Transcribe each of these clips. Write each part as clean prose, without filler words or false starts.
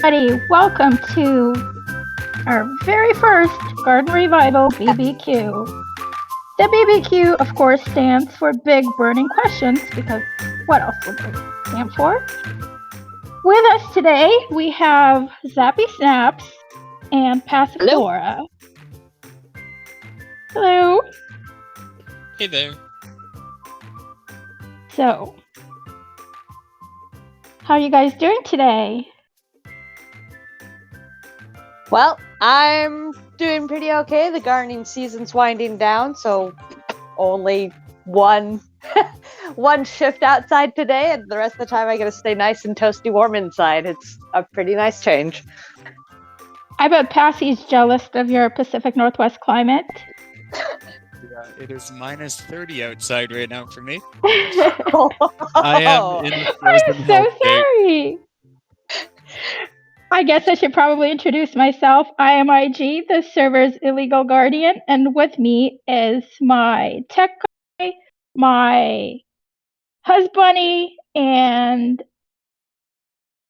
everybody. Welcome to our very first Garden Revival BBQ. The BBQ, of course, stands for Big Burning Questions because what else would it stand for? With us today, we have Zappy Snaps and Hello? Passiflora. Hello. Hey there. So, how are you guys doing today? Well, I'm doing pretty okay. The gardening season's winding down, so only one one shift outside today, and the rest of the time I get to stay nice and toasty warm inside. It's a pretty nice change. I bet Passy's jealous of your Pacific Northwest climate. Yeah, it is minus 30 outside right now for me. I I am in the frozen I'm so hell state. sorry. I guess I should probably introduce myself. I am IG, the server's illegal guardian, and with me is my tech guy, my husbunny, and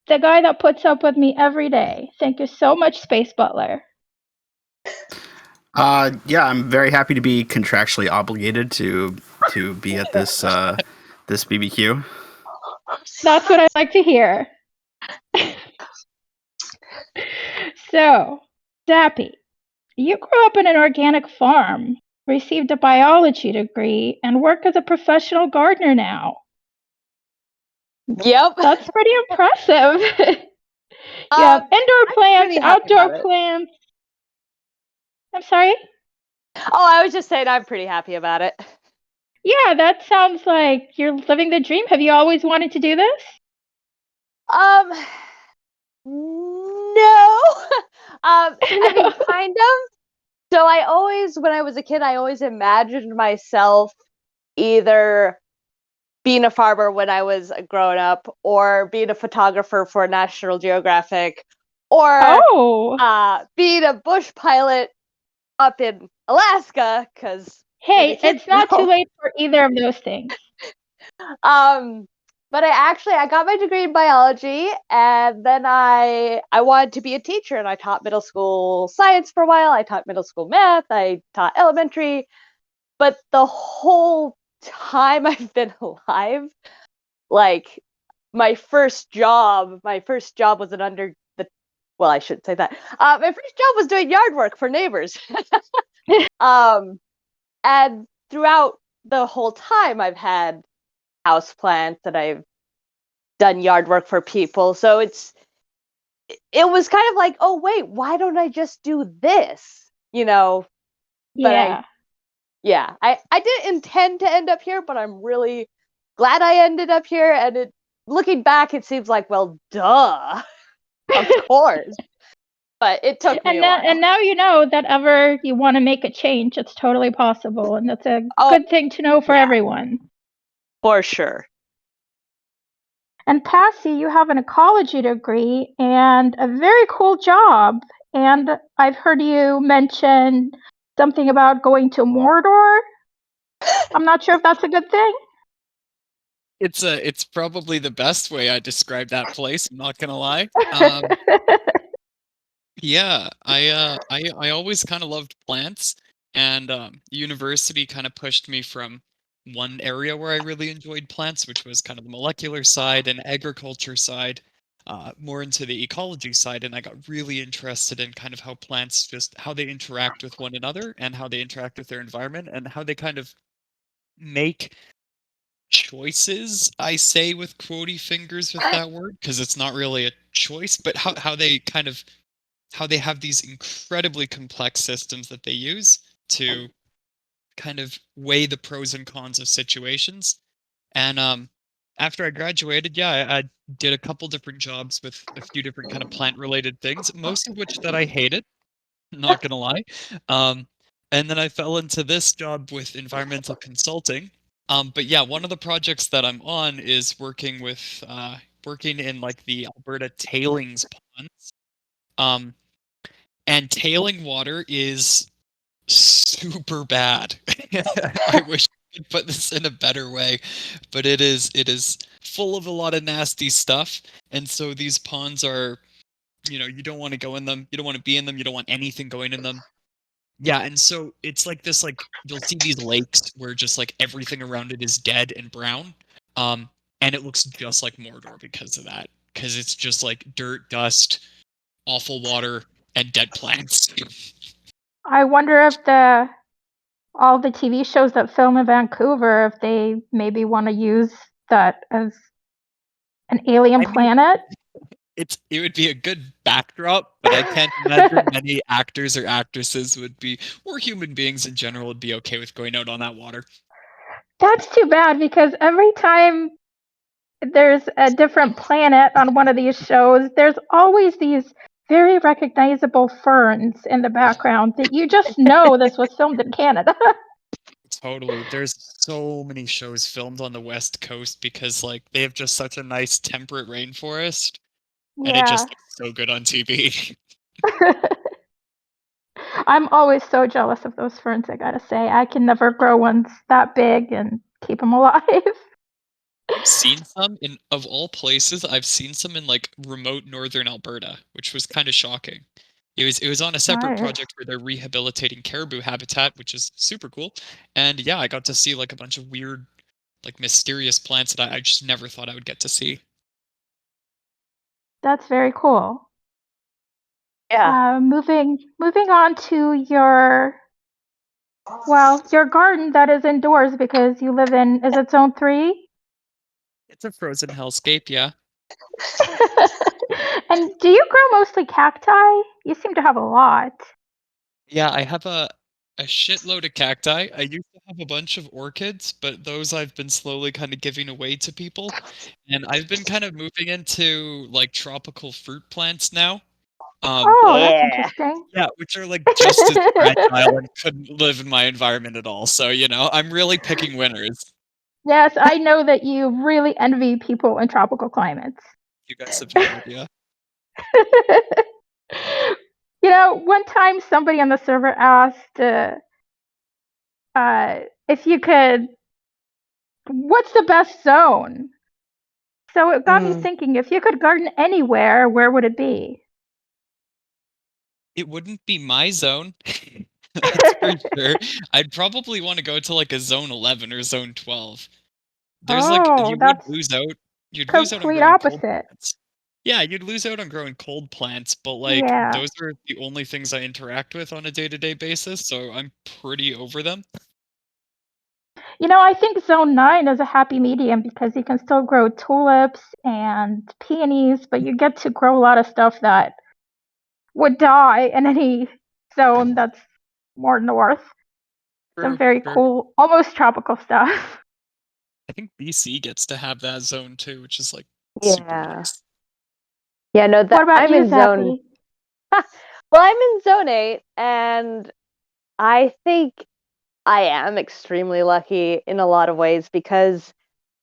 the guy that puts up with me every day. Thank you so much, Space Butler. Yeah, I'm very happy to be contractually obligated to be at this this BBQ. That's what I like to hear. So, Zappy, you grew up in an organic farm, received a biology degree, and work as a professional gardener now. Yep. That's pretty impressive. You have indoor plants, outdoor plants. I'm sorry? Oh, I was just saying I'm pretty happy about it. Yeah, that sounds like you're living the dream. Have you always wanted to do this? No. I mean, kind of. So when I was a kid, I always imagined myself either being a farmer when I was growing up, or being a photographer for National Geographic, or being a bush pilot up in Alaska. Because hey, it's not too late for either of those things. But I got my degree in biology, and then I wanted to be a teacher, and I taught middle school science for a while. I taught middle school math. I taught elementary. But the whole time I've been alive, like my first job was I shouldn't say that. My first job was doing yard work for neighbors. And throughout the whole time I've had houseplants and I've done yard work for people. So it was kind of like, oh wait, why don't I just do this? But yeah. I didn't intend to end up here, but I'm really glad I ended up here. And looking back, it seems like, well, duh, of course. But it took me a while. And now you know that ever you want to make a change, it's totally possible. And that's a good thing to know for everyone. For sure. And Passy, you have an ecology degree and a very cool job. And I've heard you mention something about going to Mordor. I'm not sure if that's a good thing. It's probably the best way I describe that place. I'm not gonna lie. Yeah, I always kind of loved plants, and university kind of pushed me from one area where I really enjoyed plants, which was kind of the molecular side and agriculture side, more into the ecology side, and I got really interested in kind of how plants how they interact with one another and how they interact with their environment and how they kind of make choices, I say with quotey fingers with that word, because it's not really a choice, but how they have these incredibly complex systems that they use to kind of weigh the pros and cons of situations. And after I graduated, I did a couple different jobs with a few different kind of plant related things, most of which that I hated, not gonna lie. And then I fell into this job with environmental consulting. But yeah, one of the projects that I'm on is working in like the Alberta tailings ponds. And tailing water is super bad. I wish I could put this in a better way, but it is full of a lot of nasty stuff. And so these ponds are you don't want to go in them, you don't want to be in them, you don't want anything going in them. Yeah, and so it's like this, like you'll see these lakes where just like everything around it is dead and brown. Um, and it looks just like Mordor because of that. Because it's just like dirt, dust, awful water, and dead plants. I wonder if all the TV shows that film in Vancouver, if they maybe want to use that as an alien I mean, planet. it would be a good backdrop, but I can't imagine many actors or actresses would be, or human beings in general would be okay with going out on that water. That's too bad because every time there's a different planet on one of these shows, there's always these very recognizable ferns in the background that you just know this was filmed in Canada. Totally. There's so many shows filmed on the West Coast because like they have just such a nice temperate rainforest and it Yeah. just looks so good on TV. I'm always so jealous of those ferns, I gotta say. I can never grow ones that big and keep them alive. I've seen some in, of all places, I've seen some in like remote northern Alberta, which was kind of shocking. It was on a separate Nice. project where they're rehabilitating caribou habitat, which is super cool. And yeah, I got to see like a bunch of weird, like mysterious plants that I just never thought I would get to see. That's very cool. Yeah. Moving on to your garden that is indoors because you live in, is it zone 3? It's a frozen hellscape, yeah. And do you grow mostly cacti? You seem to have a lot. Yeah, I have a shitload of cacti. I used to have a bunch of orchids, but those I've been slowly kind of giving away to people. And I've been kind of moving into like tropical fruit plants now. Oh, that's Yeah. interesting. Yeah, which are like just as fragile and couldn't live in my environment at all. So, I'm really picking winners. Yes, I know that you really envy people in tropical climates. You guys have no idea. One time somebody on the server asked if you could, what's the best zone? So it got me thinking, if you could garden anywhere, where would it be? It wouldn't be my zone. That's for sure. I'd probably want to go to like a zone 11 or zone 12. There's like Oh, you would that's lose out. You'd lose out on complete growing cold opposite. plants. Yeah, you'd lose out on growing cold plants, but like Yeah. those are the only things I interact with on a day-to-day basis, so I'm pretty over them. I think zone 9 is a happy medium because you can still grow tulips and peonies, but you get to grow a lot of stuff that would die in any zone that's more north. Some True, very true. cool, almost tropical stuff. I think BC gets to have that zone too, which is like super Yeah. nice. Yeah, no, What about I'm you, in zone. Zappy? Well, I'm in zone 8, and I think I am extremely lucky in a lot of ways because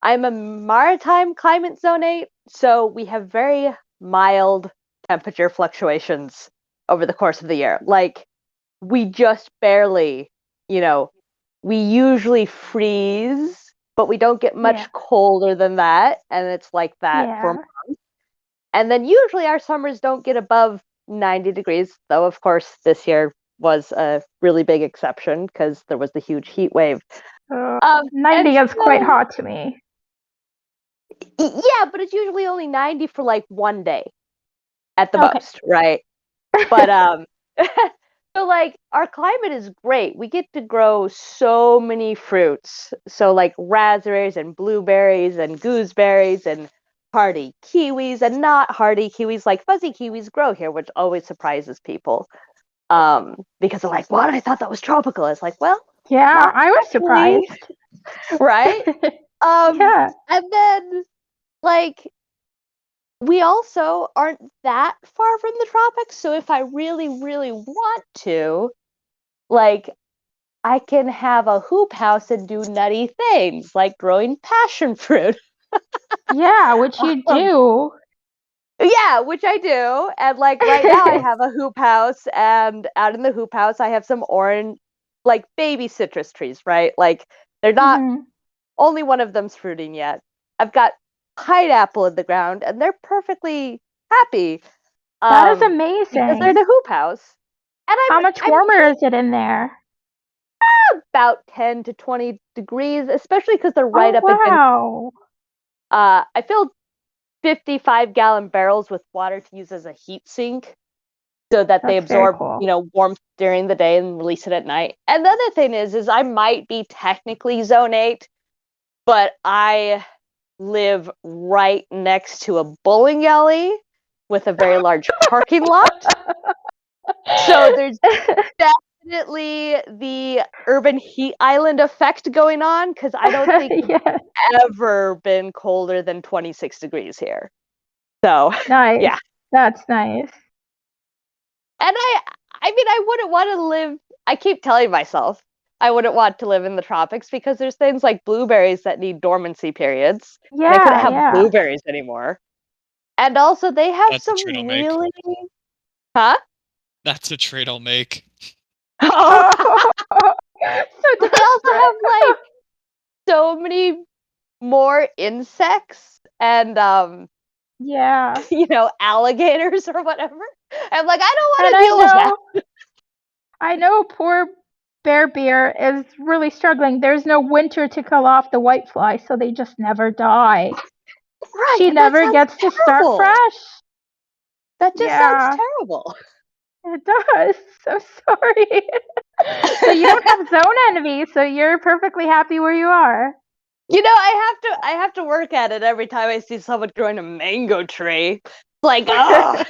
I'm a maritime climate zone 8, so we have very mild temperature fluctuations over the course of the year. Like, we just barely, we usually freeze, but we don't get much Yeah. colder than that, and it's like that for Yeah. months. And then usually our summers don't get above 90 degrees, though, of course, this year was a really big exception because there was the huge heat wave. 90 and is quite so- hot to me. Yeah, but it's usually only 90 for like one day at the Okay. most, right? But so like our climate is great. We get to grow so many fruits. So like raspberries and blueberries and gooseberries and hardy kiwis and not hardy kiwis, like fuzzy kiwis grow here, which always surprises people. Because they're like, what? I thought that was tropical. It's like, well, Yeah, not I was actually, surprised. right? Yeah. And then like we also aren't that far from the tropics, so if I really, really want to, like, I can have a hoop house and do nutty things, like growing passion fruit. Yeah, which you do. Yeah, which I do. And like right now I have a hoop house, and out in the hoop house I have some orange, like baby citrus trees, right? Like they're not, Mhm. only one of them's fruiting yet. I've got pineapple in the ground and they're perfectly happy. That is Because amazing. they're the hoop house. And How much warmer is it in there? about 10 to 20 degrees, especially because they're right up against. Wow. I filled 55-gallon barrels with water to use as a heat sink, so that they That's very absorb, cool. warmth during the day and release it at night. And the other thing is I might be technically zone 8, but I live right next to a bowling alley with a very large parking lot. So there's definitely the urban heat island effect going on, because I don't think it's Yes. ever been colder than 26 degrees here. So Nice. yeah. That's nice. And I wouldn't want to live. I keep telling myself I wouldn't want to live in the tropics because there's things like blueberries that need dormancy periods. And I couldn't Yeah, have yeah. blueberries anymore. And also, they have That's a trade I'll some make. really. Huh? That's a trade I'll make. Oh, So but they also have desperate. so many more insects and Yeah. alligators or whatever. I'm like, I don't And want to deal with that. I know poor Bear Beer is really struggling. There's no winter to kill off the whitefly, so they just never die. Right, She and that never sounds gets to start terrible. fresh. That just sounds Yeah, terrible. it does. So sorry. So you don't have zone envy, so you're perfectly happy where you are. I have to work at it every time I see someone growing a mango tree. Like, oh.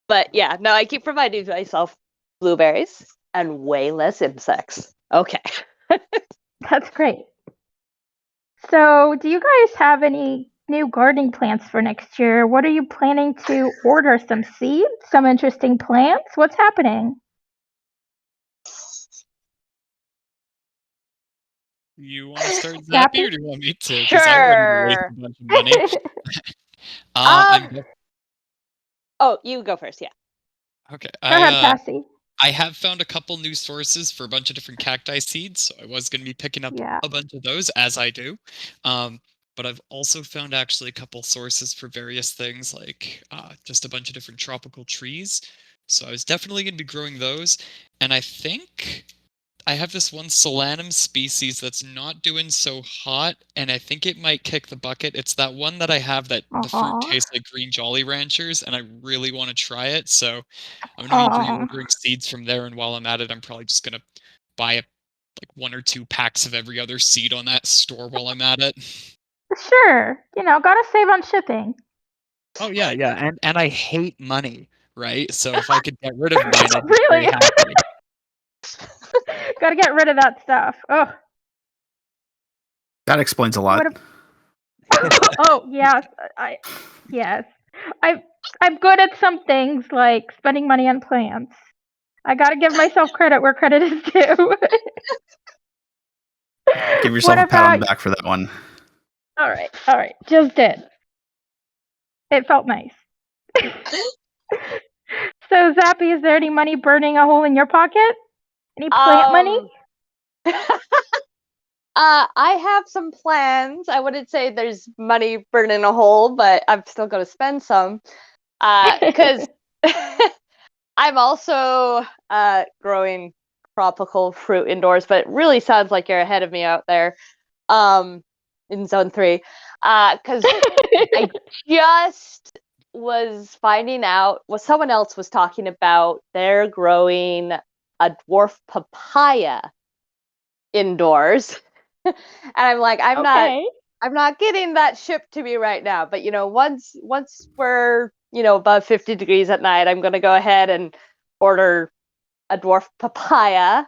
But yeah, no, I keep providing myself blueberries and way less insects. Okay. That's great. So, do you guys have any new gardening plans for next year? What are you planning to order? Some seeds? Some interesting plants? What's happening? You want to start Zappy, Zappy? or do you want me to? Because I wouldn't waste Sure. a bunch of money. Um. I'm Oh, you go first. Yeah. okay. Go ahead, Passy. I have found a couple new sources for a bunch of different cacti seeds, so I was going to be picking up Yeah. a bunch of those, as I do. But I've also found actually a couple sources for various things, like just a bunch of different tropical trees. So I was definitely going to be growing those. And I think I have this one Solanum species that's not doing so hot, and I think it might kick the bucket. It's that one that I have that the fruit Aw. tastes like green Jolly Ranchers, and I really want to try it. So I'm going to be Aw. reordering seeds from there, and while I'm at it, I'm probably just going to buy like 1 or 2 packs of every other seed on that store while I'm at it. Sure. Gotta save on shipping. Oh yeah, yeah, and I hate money, right? So if I could get rid of mine, I'd be very Really? happy. Gotta get rid of that stuff. Oh. That explains a lot. Oh, yes. Yes. I'm good at some things like spending money on plants. I gotta give myself credit where credit is due. Give yourself What a pat on the about back for that one. All right. Just did. It felt nice. So, Zappy, is there any money burning a hole in your pocket? Any plant money? I have some plans. I wouldn't say there's money burning a hole, but I'm still going to spend some. Because I'm also growing tropical fruit indoors, but it really sounds like you're ahead of me out there in zone 3. Because I just was finding out what someone else was talking about. They're growing a dwarf papaya indoors. And I'm like, I'm not getting that shipped to me right now. But once we're above 50 degrees at night, I'm gonna go ahead and order a dwarf papaya,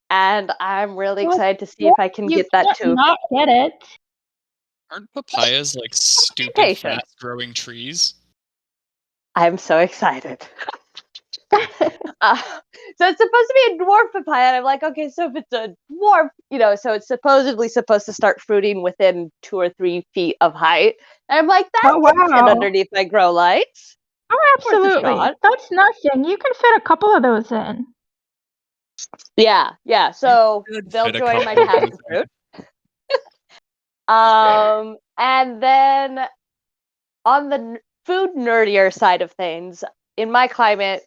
and I'm really excited to see if I can get that too. Not get it. Aren't papayas like stupid Patient. fast growing trees? I'm so excited. So it's supposed to be a dwarf papaya, and I'm like, okay, so if it's a dwarf, so it's supposedly supposed to start fruiting within 2 or 3 feet of height. And I'm like, that can fit underneath my grow lights. Oh, absolutely. That's nothing. You can fit a couple of those in. Yeah. So they'll join my passion fruit. And then on the food nerdier side of things, in my climate,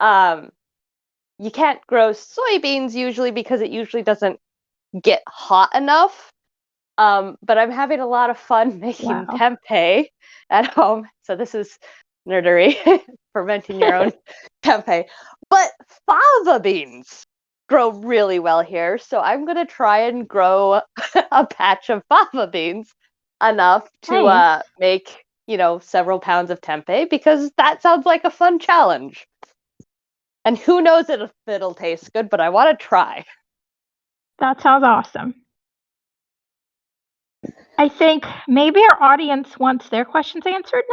you can't grow soybeans usually because it usually doesn't get hot enough. But I'm having a lot of fun making Wow. tempeh at home. So this is nerdery, fermenting your own tempeh. But fava beans grow really well here. So I'm going to try and grow a patch of fava beans enough to Nice. make, several pounds of tempeh, because that sounds like a fun challenge. And who knows if it'll taste good, but I want to try. That sounds awesome. I think maybe our audience wants their questions answered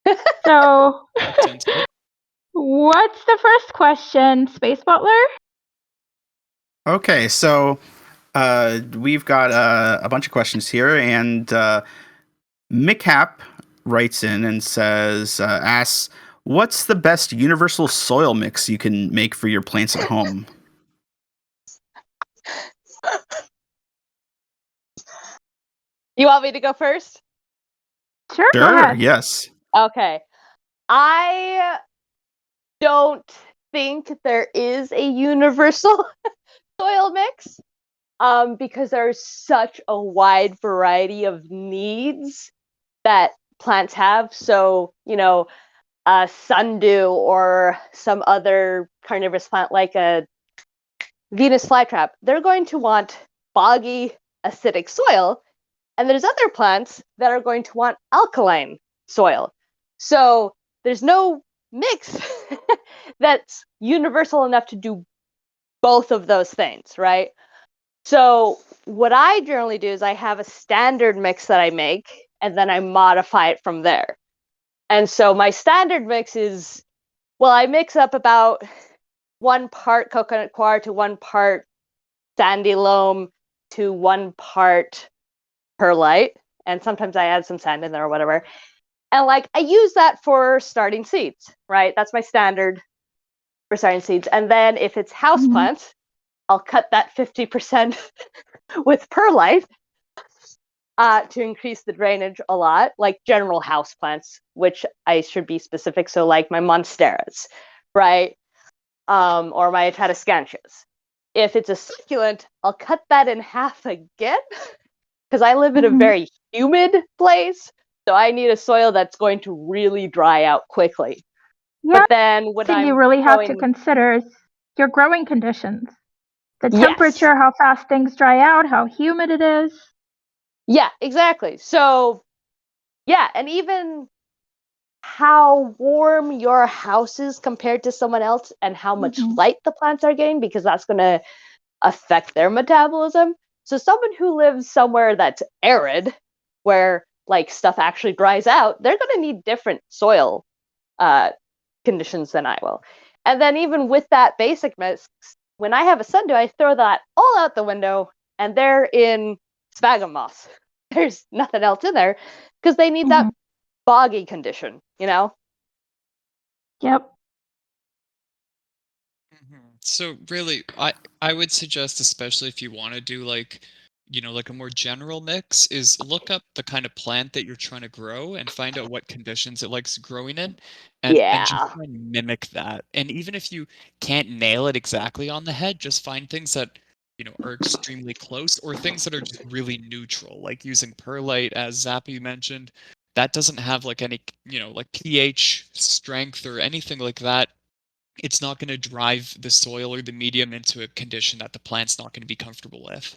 now. So, Sounds good. what's the first question, Space Butler? Okay, so we've got a bunch of questions here, and Micap writes in and asks, what's the best universal soil mix you can make for your plants at home? You want me to go first? Sure, go Sure, ahead. yes. Okay. I don't think there is a universal soil mix, because there's such a wide variety of needs that plants have. So, sundew or some other carnivorous plant like a Venus flytrap, they're going to want boggy, acidic soil. And there's other plants that are going to want alkaline soil. So there's no mix that's universal enough to do both of those things, right? So what I generally do is I have a standard mix that I make, and then I modify it from there. And so my standard mix is, I mix up about 1 part coconut coir to 1 part sandy loam to 1 part perlite, and sometimes I add some sand in there or whatever. And I use that for starting seeds, right? That's my standard for starting seeds. And then if it's houseplants, I'll cut that 50% with perlite to increase the drainage a lot, like general houseplants, which I should be specific. So like my monsteras, right? Or my Tradescantias. If it's a succulent, I'll cut that in half again, because I live in a very humid place. So I need a soil that's going to really dry out quickly. Yeah, But then when thing I'm you really have to growing, consider is your growing conditions. The Yes. temperature, how fast things dry out, how humid it is. Yeah, exactly. So, yeah, and even how warm your house is compared to someone else and how much light the plants are getting, because that's going to affect their metabolism. So someone who lives somewhere that's arid, where stuff actually dries out, they're going to need different soil conditions than I will. And then even with that basic mix, when I have a sundew, I throw that all out the window, and they're in sphagnum moss. There's nothing else in there because they need that boggy condition, Yep. So really, I would suggest, especially if you want to do like a more general mix, is look up the kind of plant that you're trying to grow and find out what conditions it likes growing in, and just Yeah. try and mimic that. And even if you can't nail it exactly on the head, just find things that are extremely close, or things that are just really neutral, like using perlite, as Zappy mentioned. That doesn't have like any like pH strength or anything like that. It's not going to drive the soil or the medium into a condition that the plant's not going to be comfortable with.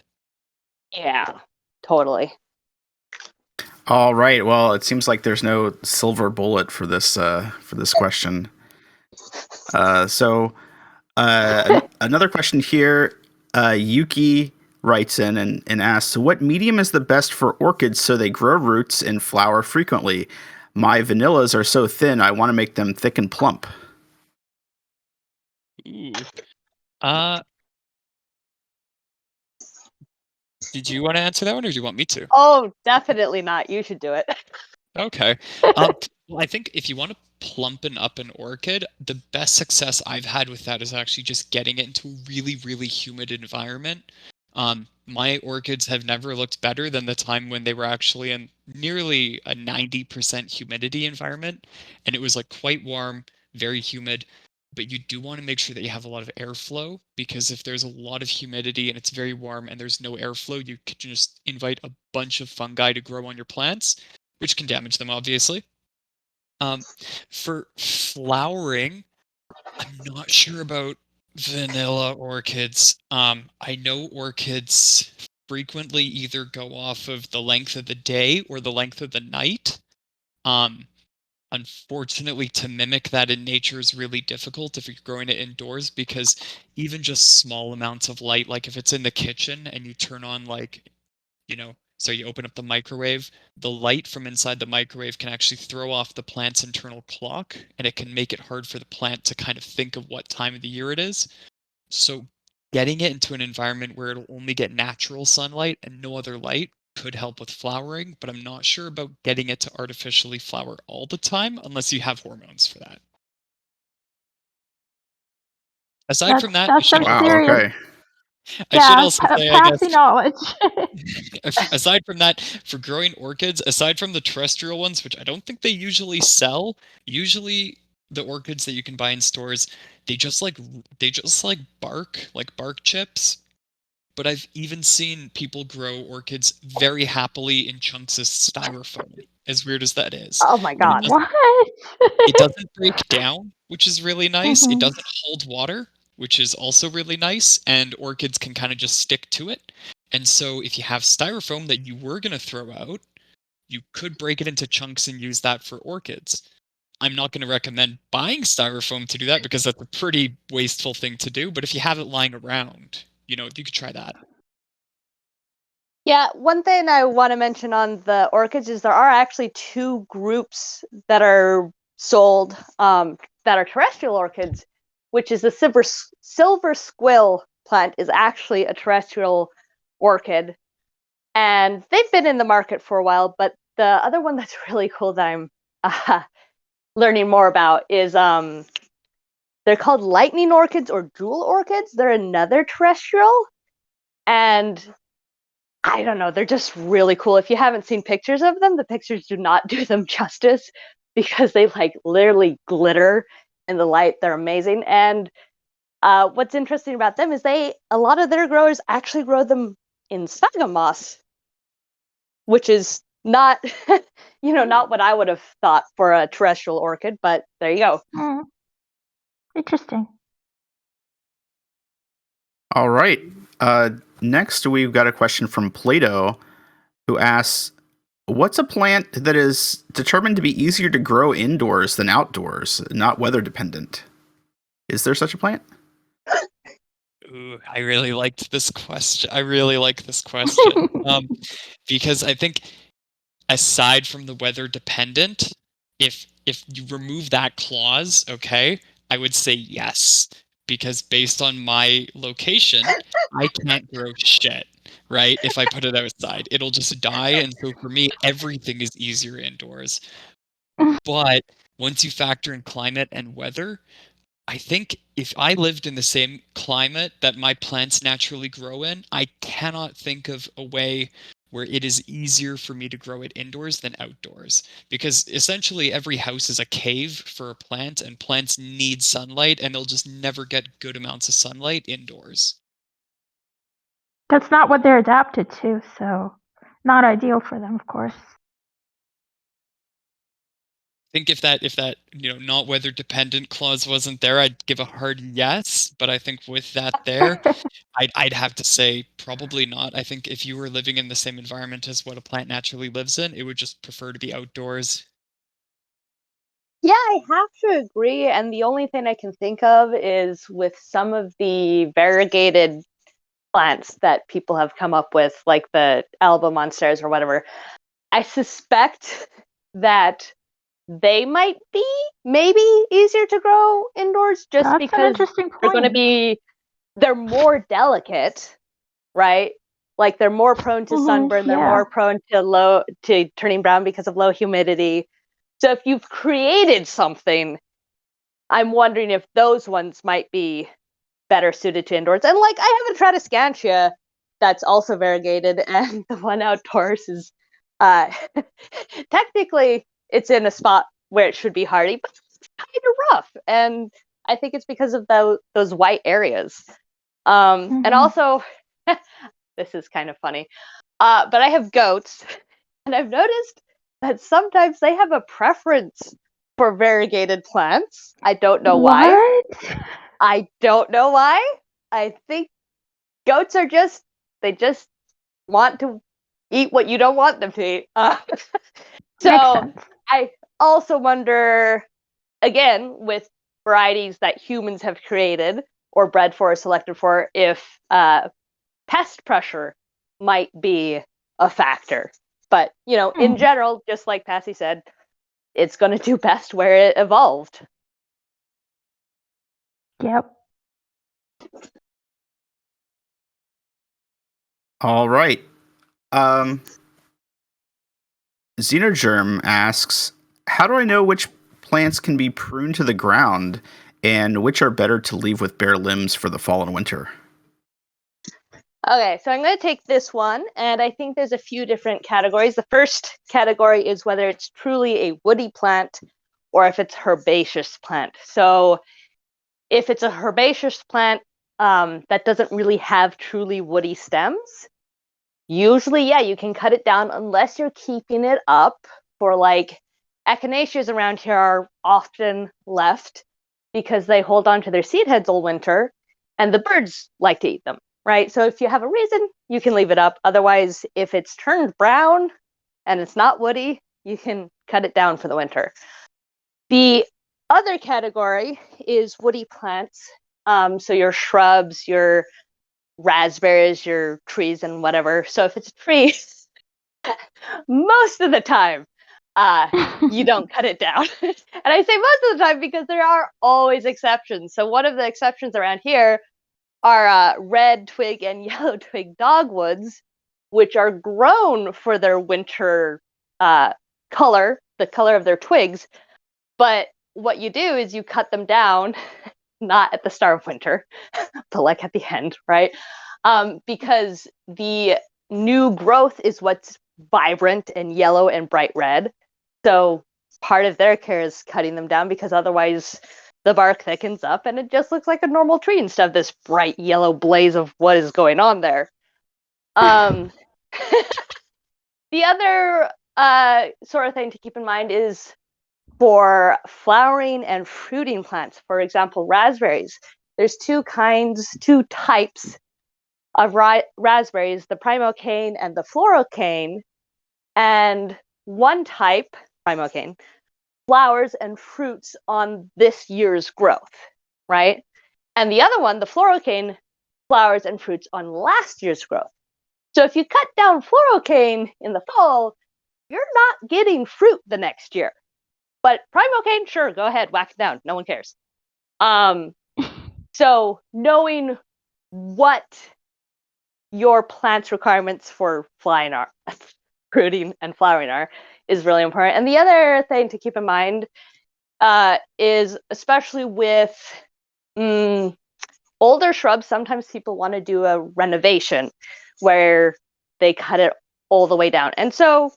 Yeah, totally. All right. Well, it seems like there's no silver bullet for this question. Another question here. Yuki writes in and asks, what medium is the best for orchids so they grow roots and flower frequently? My vanillas are so thin, I want to make them thick and plump. Ooh. Did you want to answer that one, or do you want me to? Oh, definitely not. You should do it. Okay. Well, I think if you want to plumpen up an orchid, the best success I've had with that is actually just getting it into a really, really humid environment. My orchids have never looked better than the time when they were actually in nearly a 90% humidity environment, and it was like quite warm, very humid. But you do want to make sure that you have a lot of airflow, because if there's a lot of humidity and it's very warm and there's no airflow, you could just invite a bunch of fungi to grow on your plants, which can damage them, obviously. For flowering, I'm not sure about vanilla orchids. I know orchids frequently either go off of the length of the day or the length of the night. Um, Unfortunately, to mimic that in nature is really difficult if you're growing it indoors, because even just small amounts of light, like if it's in the kitchen and you turn on so you open up the microwave, the light from inside the microwave can actually throw off the plant's internal clock, and it can make it hard for the plant to kind of think of what time of the year it is. So getting it into an environment where it'll only get natural sunlight and no other light could help with flowering, but I'm not sure about getting it to artificially flower all the time unless you have hormones for that. Aside from that, That's some Wow. serious, Okay. I should also say, I guess, passing knowledge. aside from that, for growing orchids, aside from the terrestrial ones, which I don't think they usually sell, usually the orchids that you can buy in stores, they just like bark chips. But I've even seen people grow orchids very happily in chunks of styrofoam, as weird as that is. Oh my And god. What? it doesn't break down, which is really nice. It Mhm. doesn't hold water, which is also really nice, and orchids can kind of just stick to it. And so if you have styrofoam that you were going to throw out, you could break it into chunks and use that for orchids. I'm not going to recommend buying styrofoam to do that, because that's a pretty wasteful thing to do, but if you have it lying around, you could try that. Yeah, one thing I want to mention on the orchids is there are actually two groups that are sold that are terrestrial orchids, which is the silver squill plant is actually a terrestrial orchid, and they've been in the market for a while. But the other one that's really cool that I'm learning more about is they're called lightning orchids or jewel orchids. They're another terrestrial, and I don't know, they're just really cool. If you haven't seen pictures of them, the pictures do not do them justice, because they like literally glitter in the light. They're amazing. And what's interesting about them is a lot of their growers actually grow them in sphagnum moss, which is not not what I would have thought for a terrestrial orchid, but there you go. Mm. Interesting. All right. Next, we've got a question from Plato, who asks, what's a plant that is determined to be easier to grow indoors than outdoors, not weather dependent? Is there such a plant? Ooh, I really liked this question. Because I think, aside from the weather dependent, if you remove that clause, okay, I would say yes, because based on my location, I can't grow shit, right? If I put it outside, it'll just die, and so for me, everything is easier indoors. But once you factor in climate and weather, I think if I lived in the same climate that my plants naturally grow in, I cannot think of a way where it is easier for me to grow it indoors than outdoors. Because essentially every house is a cave for a plant, and plants need sunlight, and they'll just never get good amounts of sunlight indoors. That's not what they're adapted to, so not ideal for them, of course. I think if that not weather dependent clause wasn't there, I'd give a hard yes. But I think with that there, I'd have to say probably not. I think if you were living in the same environment as what a plant naturally lives in, it would just prefer to be outdoors. Yeah, I have to agree. And the only thing I can think of is with some of the variegated plants that people have come up with, like the Alba monsters or whatever. I suspect that they might be maybe easier to grow indoors, just That's an because interesting they're going to point. they're more delicate, right? Like they're more prone to sunburn, they're Yeah. more prone to turning brown because of low humidity. So if you've created something, I'm wondering if those ones might be better suited to indoors. And like I have a Tradescantia that's also variegated, and the one outdoors is technically it's in a spot where it should be hardy, but it's kind of rough. And I think it's because of those white areas. And also, this is kind of funny, but I have goats, and I've noticed that sometimes they have a preference for variegated plants. I don't know why. What? I don't know why. I think goats are they just want to eat what you don't want them to eat. Makes So sense. I also wonder, again, with varieties that humans have created or bred for or selected for, if pest pressure might be a factor. But, in general, just like Passy said, it's going to do best where it evolved. Yep. All right. Xenogerm asks, how do I know which plants can be pruned to the ground and which are better to leave with bare limbs for the fall and winter? Okay, so I'm going to take this one, and I think there's a few different categories. The first category is whether it's truly a woody plant or if it's herbaceous plant. So if it's a herbaceous plant that doesn't really have truly woody stems, usually, yeah, you can cut it down unless you're keeping it up for echinaceas around here are often left because they hold on to their seed heads all winter and the birds like to eat them, right? So if you have a reason, you can leave it up. Otherwise, if it's turned brown and it's not woody, you can cut it down for the winter. The other category is woody plants. So your shrubs, your raspberries, your trees, and whatever. So if it's a tree, most of the time, you don't cut it down. And I say most of the time because there are always exceptions. So one of the exceptions around here are red twig and yellow twig dogwoods, which are grown for their winter color, the color of their twigs. But what you do is you cut them down, not at the start of winter, but at the end, right? Because the new growth is what's vibrant and yellow and bright red. So part of their care is cutting them down because otherwise the bark thickens up and it just looks like a normal tree instead of this bright yellow blaze of what is going on there. The other sort of thing to keep in mind is for flowering and fruiting plants. For example, raspberries. There's two types of raspberries, the primocane and the florocane. And one type, primocane, flowers and fruits on this year's growth, right? And the other one, the florocane, flowers and fruits on last year's growth. So if you cut down florocane in the fall, you're not getting fruit the next year. But primocane, sure, go ahead, whack it down. No one cares. So knowing what your plant's requirements for fruiting and flowering are is really important. And the other thing to keep in mind is, especially with older shrubs, sometimes people want to do a renovation where they cut it all the way down. And so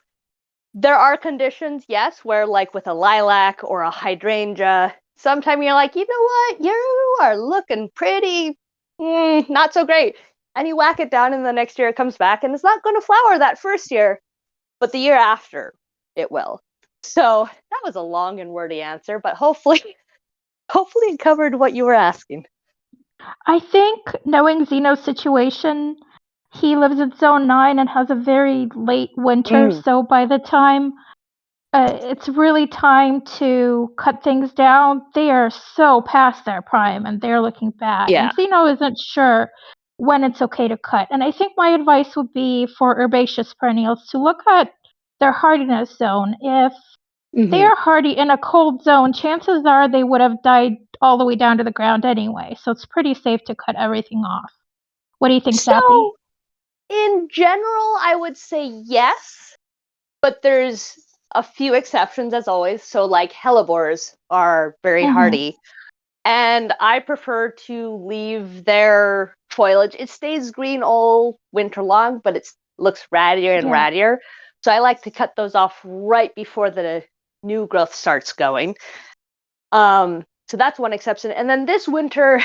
there are conditions, yes, where with a lilac or a hydrangea, sometimes you're like, you know what, you are looking pretty, not so great. And you whack it down and the next year it comes back and it's not going to flower that first year, but the year after it will. So that was a long and wordy answer, but hopefully it covered what you were asking. I think knowing Zeno's situation, he lives in zone 9 and has a very late winter, so by the time it's really time to cut things down, they are so past their prime and they're looking bad. Yeah. And Zeno isn't sure when it's okay to cut. And I think my advice would be for herbaceous perennials to look at their hardiness zone. If they are hardy in a cold zone, chances are they would have died all the way down to the ground anyway. So it's pretty safe to cut everything off. What do you think, Zappy? In general, I would say yes, but there's a few exceptions as always. So hellebores are very hardy. And I prefer to leave their foliage. It stays green all winter long, but it looks rattier and rattier. So I like to cut those off right before the new growth starts going. So that's one exception. And then this winter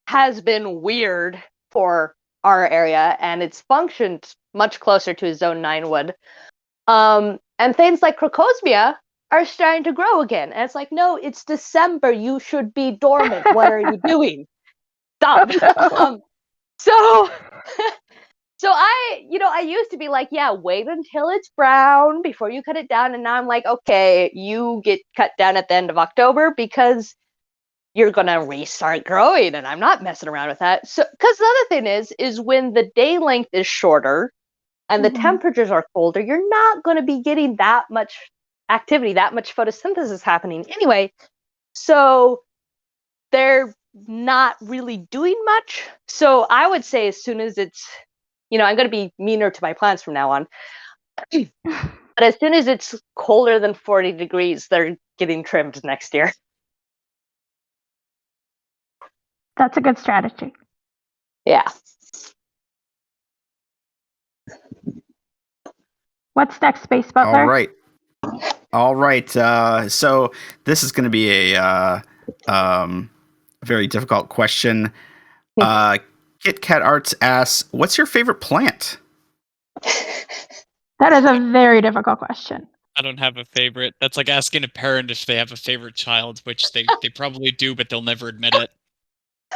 has been weird for our area, and it's functioned much closer to a zone 9 wood. And things like crocosmia are starting to grow again. And it's like, no, it's December. You should be dormant. What are you doing? Stop. So I used to be like, yeah, wait until it's brown before you cut it down. And now I'm like, okay, you get cut down at the end of October because you're going to restart growing. And I'm not messing around with that. So, because the other thing is when the day length is shorter and the temperatures are colder, you're not going to be getting that much activity, that much photosynthesis happening anyway. So they're not really doing much. So I would say as soon as it's, I'm going to be meaner to my plants from now on. But as soon as it's colder than 40 degrees, they're getting trimmed next year. That's a good strategy. Yeah. What's next, Space Butler? All right. So this is going to be a very difficult question. Kit Kat Arts asks, "What's your favorite plant?" That is a very difficult question. I don't have a favorite. That's like asking a parent if they have a favorite child, which they probably do, but they'll never admit it.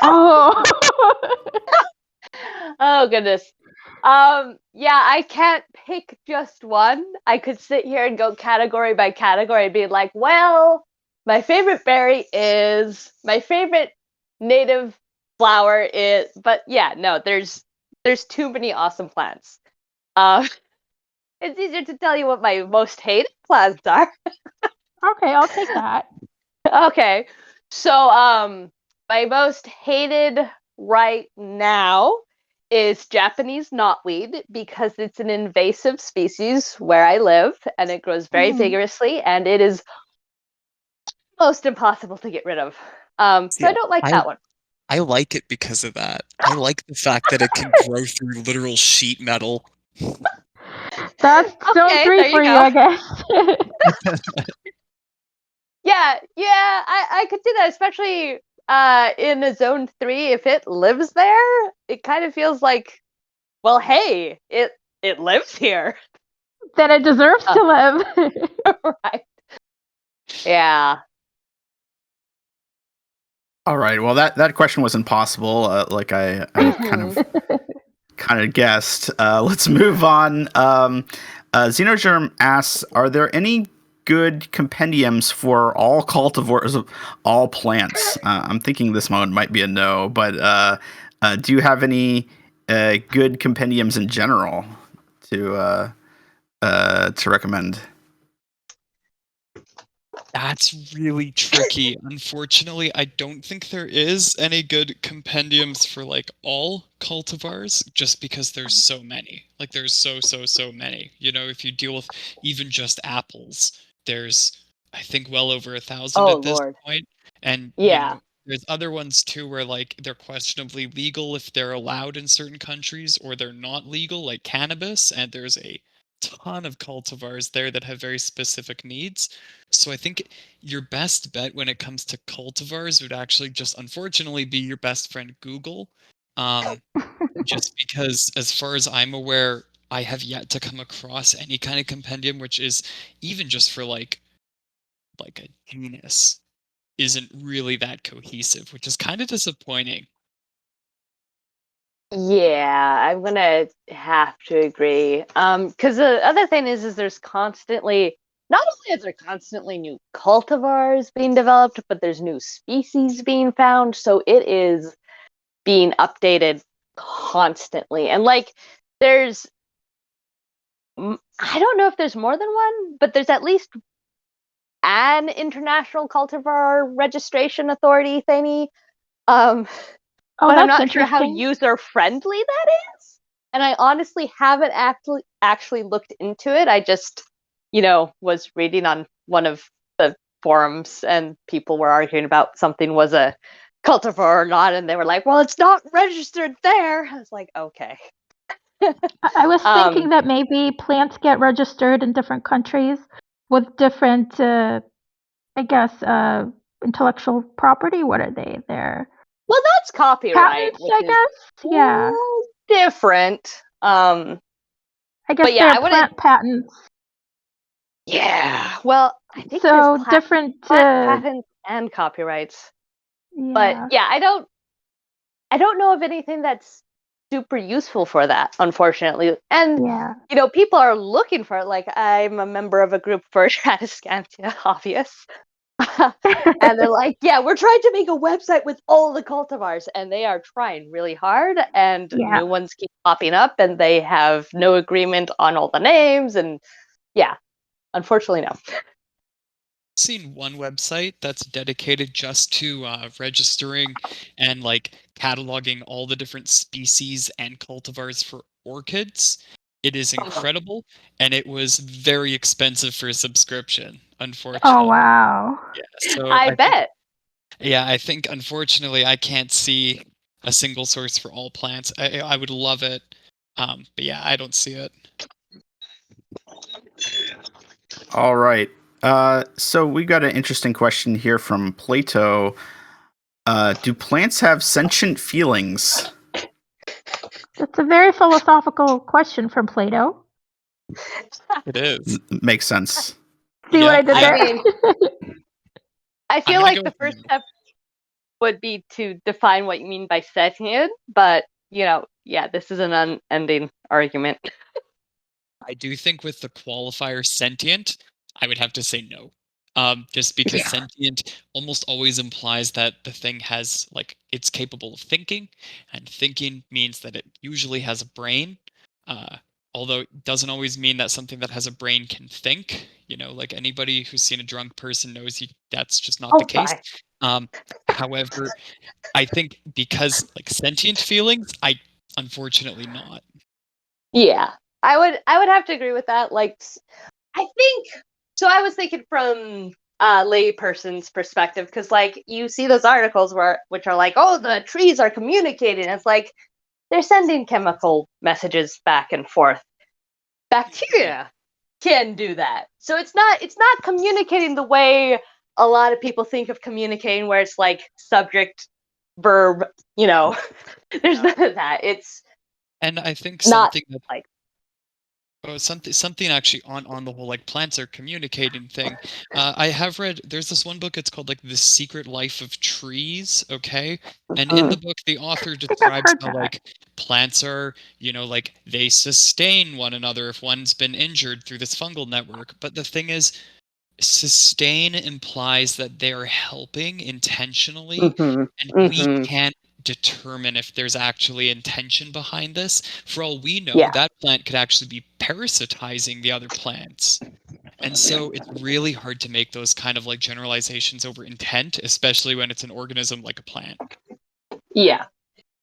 Oh. Oh, goodness. Yeah, I can't pick just one. I could sit here and go category by category and be like, well, my favorite berry is, my favorite native flower is, but yeah, no, there's too many awesome plants. It's easier to tell you what my most hated plants are. Okay, I'll take that. Okay. So, my most hated right now is Japanese knotweed because it's an invasive species where I live and it grows very vigorously and it is almost impossible to get rid of. So I don't like that one. I like it because of that. I like the fact that it can grow through literal sheet metal. That's zone 3 for you, I guess. Yeah, I could do that, especially in a zone 3. If it lives there, it kind of feels like, well, hey, it lives here. Then it deserves to live. Right. Yeah. All right. Well, that question was impossible. Like I kind of guessed. Let's move on. Xenogerm asks, "Are there any good compendiums for all cultivars of all plants?" I'm thinking this one might be a no, but do you have any good compendiums in general to recommend? That's really tricky. Unfortunately, I don't think there is any good compendiums for like all cultivars just because there's so many. Like there's so many. If you deal with even just apples, there's I think well over 1,000 at this point. And there's other ones too where like they're questionably legal if they're allowed in certain countries or they're not legal, like cannabis, and there's a ton of cultivars there that have very specific needs. So I think your best bet when it comes to cultivars would actually just unfortunately be your best friend Google. Just because as far as I'm aware, I have yet to come across any kind of compendium which is even just for like a genus isn't really that cohesive, which is kind of disappointing. Yeah, I'm gonna have to agree. Because the other thing is there's constantly, not only is there constantly new cultivars being developed, but there's new species being found. So it is being updated constantly. And like, I don't know if there's more than one, but there's at least an international cultivar registration authority thingy. But I'm not sure how user-friendly that is. And I honestly haven't actually looked into it. I just, was reading on one of the forums, and people were arguing about something was a cultivar or not, and they were like, "Well, it's not registered there." I was like, "Okay." I was thinking that maybe plants get registered in different countries with different, I guess, intellectual property. What are they? They're Well, that's copyright, patents, which I is guess. Yeah, different. I guess But yeah, they're I wouldn't. plant patents. Yeah. Well, I think there's So different. plant patents and copyrights. But Yeah, yeah, I don't know of anything that's super useful for that, unfortunately. And yeah. people are looking for it. Like, I'm a member of a group for Stratuscantia hobbyists. And they're like, yeah, we're trying to make a website with all the cultivars, and they are trying really hard, and Yeah. new ones keep popping up, and they have no agreement on all the names, and yeah, unfortunately, no. Seen one website that's dedicated just to registering and like cataloging all the different species and cultivars for orchids. It is incredible, and it was very expensive for a subscription, Oh unfortunately. wow. Yeah, so I I think, bet. yeah, I think unfortunately I can't see a single source for all plants. I would love it, but yeah, I don't see it. All right. So we got an interesting question here from Plato. Do plants have sentient feelings? That's a very philosophical question from Plato. It is. Makes sense. See what Yeah, I did I there? mean, I I'm feel gonna like go the with first no. step would be to define what you mean by sentient, but yeah, this is an unending argument. I do think with the qualifier sentient, I would have to say no. Just because Yeah. sentient almost always implies that the thing has, like, it's capable of thinking, and thinking means that it usually has a brain. Uh, Although it doesn't always mean that something that has a brain can think. Like anybody who's seen a drunk person knows that's just not the Oh, case. sorry. Um, However, I think because like sentient feelings, unfortunately not. Yeah, I would have to agree with that. Like, I think so. I was thinking from a layperson's perspective, because like you see those articles which are like, oh, the trees are communicating. It's like they're sending chemical messages back and forth. Bacteria can do that, so it's not communicating the way a lot of people think of communicating, where it's like subject, verb. There's none of that. It's And I think not something that like. something actually on the whole like plants are communicating thing. I have read there's this one book. It's called like The Secret Life of Trees. Okay, and in the book, the author I think I've describes heard how that. like plants are, like they sustain one another if one's been injured through this fungal network. But the thing is, sustain implies that they're helping intentionally, Mm-hmm. and we Mm-hmm. can't determine if there's actually intention behind this. For all we know, Yeah. that plant could actually be parasitizing the other plants. And so it's really hard to make those kind of like generalizations over intent, especially when it's an organism like a plant. Yeah.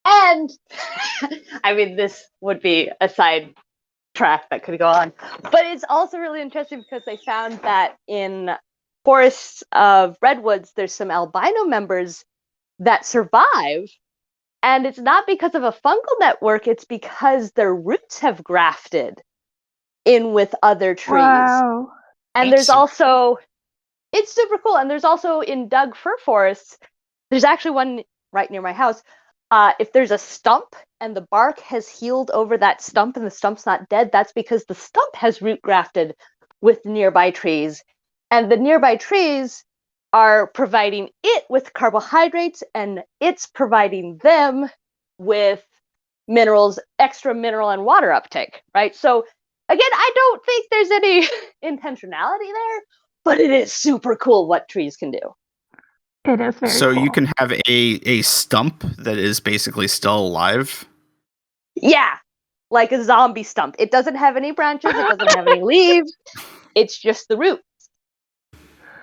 And I mean, this would be a side track that could go on, but it's also really interesting because they found that in forests of redwoods, there's some albino members that survive. And it's not because of a fungal network, it's because their roots have grafted in with other trees. Wow. And That's it's super cool. And there's also in Doug fir forests, there's actually one right near my house. If there's a stump and the bark has healed over that stump and the stump's not dead, that's because the stump has root grafted with nearby trees. And the nearby trees are providing it with carbohydrates, and it's providing them with minerals, extra mineral and water uptake, right? So again, I don't think there's any intentionality there, but it is super cool what trees can do. It is very So cool. you can have a stump that is basically still alive. Yeah, like a zombie stump. It doesn't have any branches, it doesn't have any leaves. It's just the roots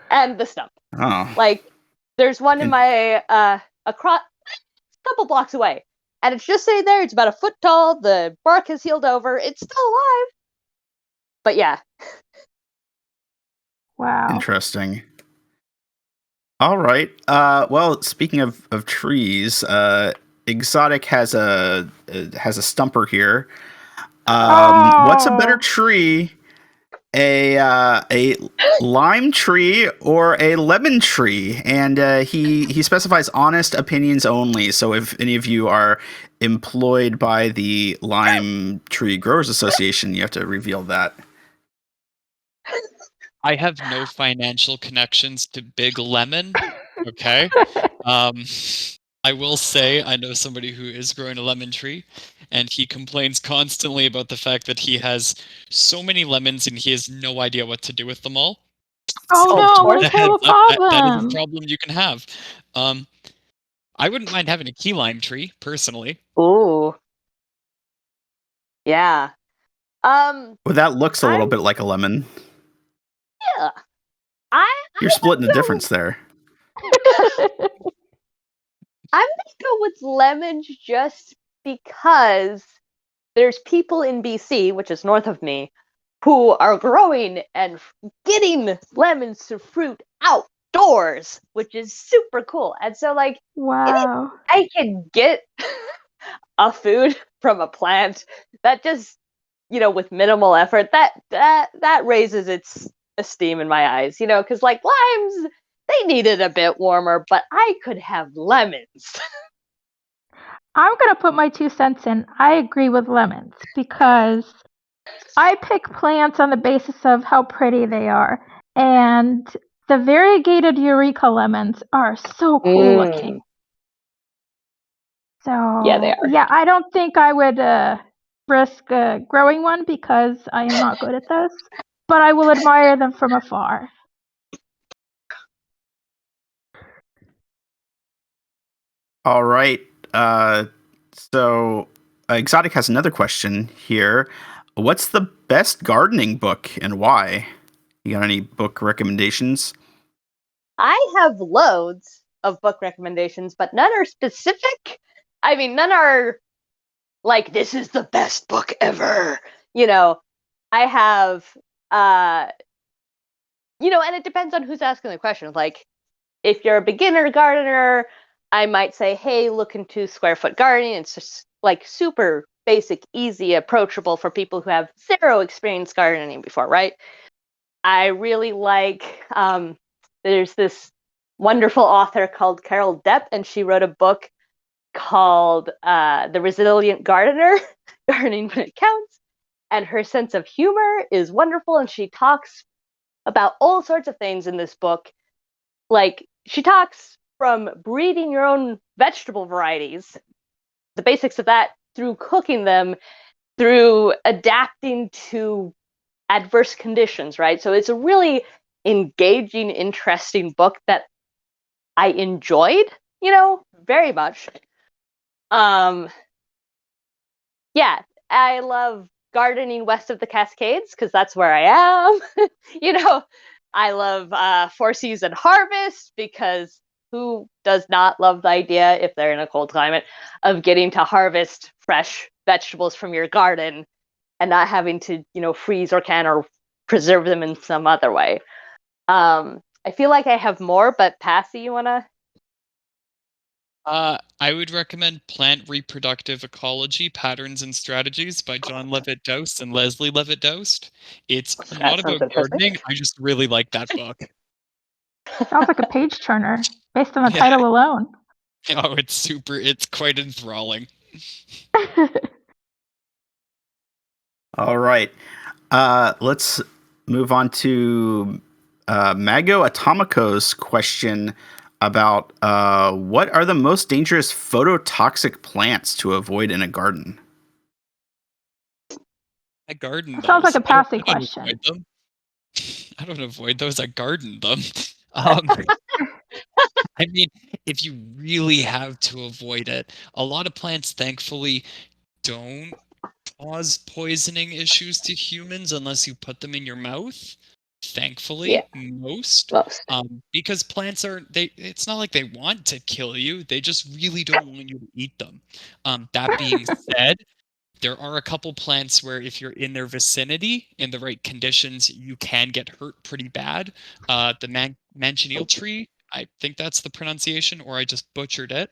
and the stump. Oh, Like there's one in In- my across a couple blocks away, and it's just sitting there. It's about a foot tall. The bark has healed over. It's still alive. But yeah, Wow. interesting. All right. Well, speaking of trees, Exotic has a stumper here. What's a better Oh, tree, a lime tree or a lemon tree? And he specifies honest opinions only. So if any of you are employed by the Lime Tree Growers Association, you have to reveal that. I have no financial connections to Big Lemon. Okay. Um, I will say I know somebody who is growing a lemon tree, and he complains constantly about the fact that he has so many lemons and he has no idea what to do with them all. oh So Of just no, what course. a a heads terrible up, that is a problem. problem you can have. Um, I wouldn't mind having a key lime tree, personally. Ooh, yeah. Well, that looks a little I'm bit like a lemon. yeah. I You're splitting the would difference there. I'm gonna go with lemons just because there's people in BC, which is north of me, who are growing and getting lemons to fruit outdoors, which is super cool. And so, like, anytime Wow. I can get a food from a plant that just, with minimal effort, that raises its esteem in my eyes, because like limes, they needed a bit warmer, but I could have lemons. I'm going to put my 2 cents in. I agree with lemons because I pick plants on the basis of how pretty they are. And the variegated Eureka lemons are so cool looking. Yeah, they So, are. yeah, I don't think I would risk growing one because I am not good at this, but I will admire them from afar. All right. So Exotic has another question here. What's the best gardening book and why? You got any book recommendations? I have loads of book recommendations, but none are specific. I mean, none are like this is the best book ever. I have and it depends on who's asking the question. Like if you're a beginner gardener, I might say, hey, look into square foot gardening. It's just like super basic, easy, approachable for people who have zero experience gardening before, right? I really like there's this wonderful author called Carol Depp, and she wrote a book called The Resilient Gardener, Gardening When It Counts. And her sense of humor is wonderful, and she talks about all sorts of things in this book. Like, she talks from breeding your own vegetable varieties, the basics of that, through cooking them, through adapting to adverse conditions, right? So it's a really engaging, interesting book that I enjoyed, very much. Yeah, I love gardening west of the Cascades because that's where I am. I love four season harvest because who does not love the idea, if they're in a cold climate, of getting to harvest fresh vegetables from your garden and not having to, freeze or can or preserve them in some other way. I feel like I have more, but Passy, you wanna? I would recommend Plant Reproductive Ecology Patterns and Strategies by John Levitt Doust and Leslie Levitt Doust. It's That not sounds about interesting. gardening. I just really like that book. Sounds like a page turner based on the Yeah. title alone. Oh, it's quite enthralling. All right. Let's move on to Mago Atomico's question about what are the most dangerous phototoxic plants to avoid in a garden? I garden those. Sounds like a Passy I don't question. avoid them. I don't avoid those. I garden them. Um, I mean, if you really have to avoid it, a lot of plants, thankfully, don't cause poisoning issues to humans unless you put them in your mouth. Yeah, Thankfully, most. most. Because plants are it's not like they want to kill you, they just really don't want you to eat them. That being said, there are a couple plants where if you're in their vicinity in the right conditions, you can get hurt pretty bad. The manchineel tree I think that's the pronunciation, or I just butchered it.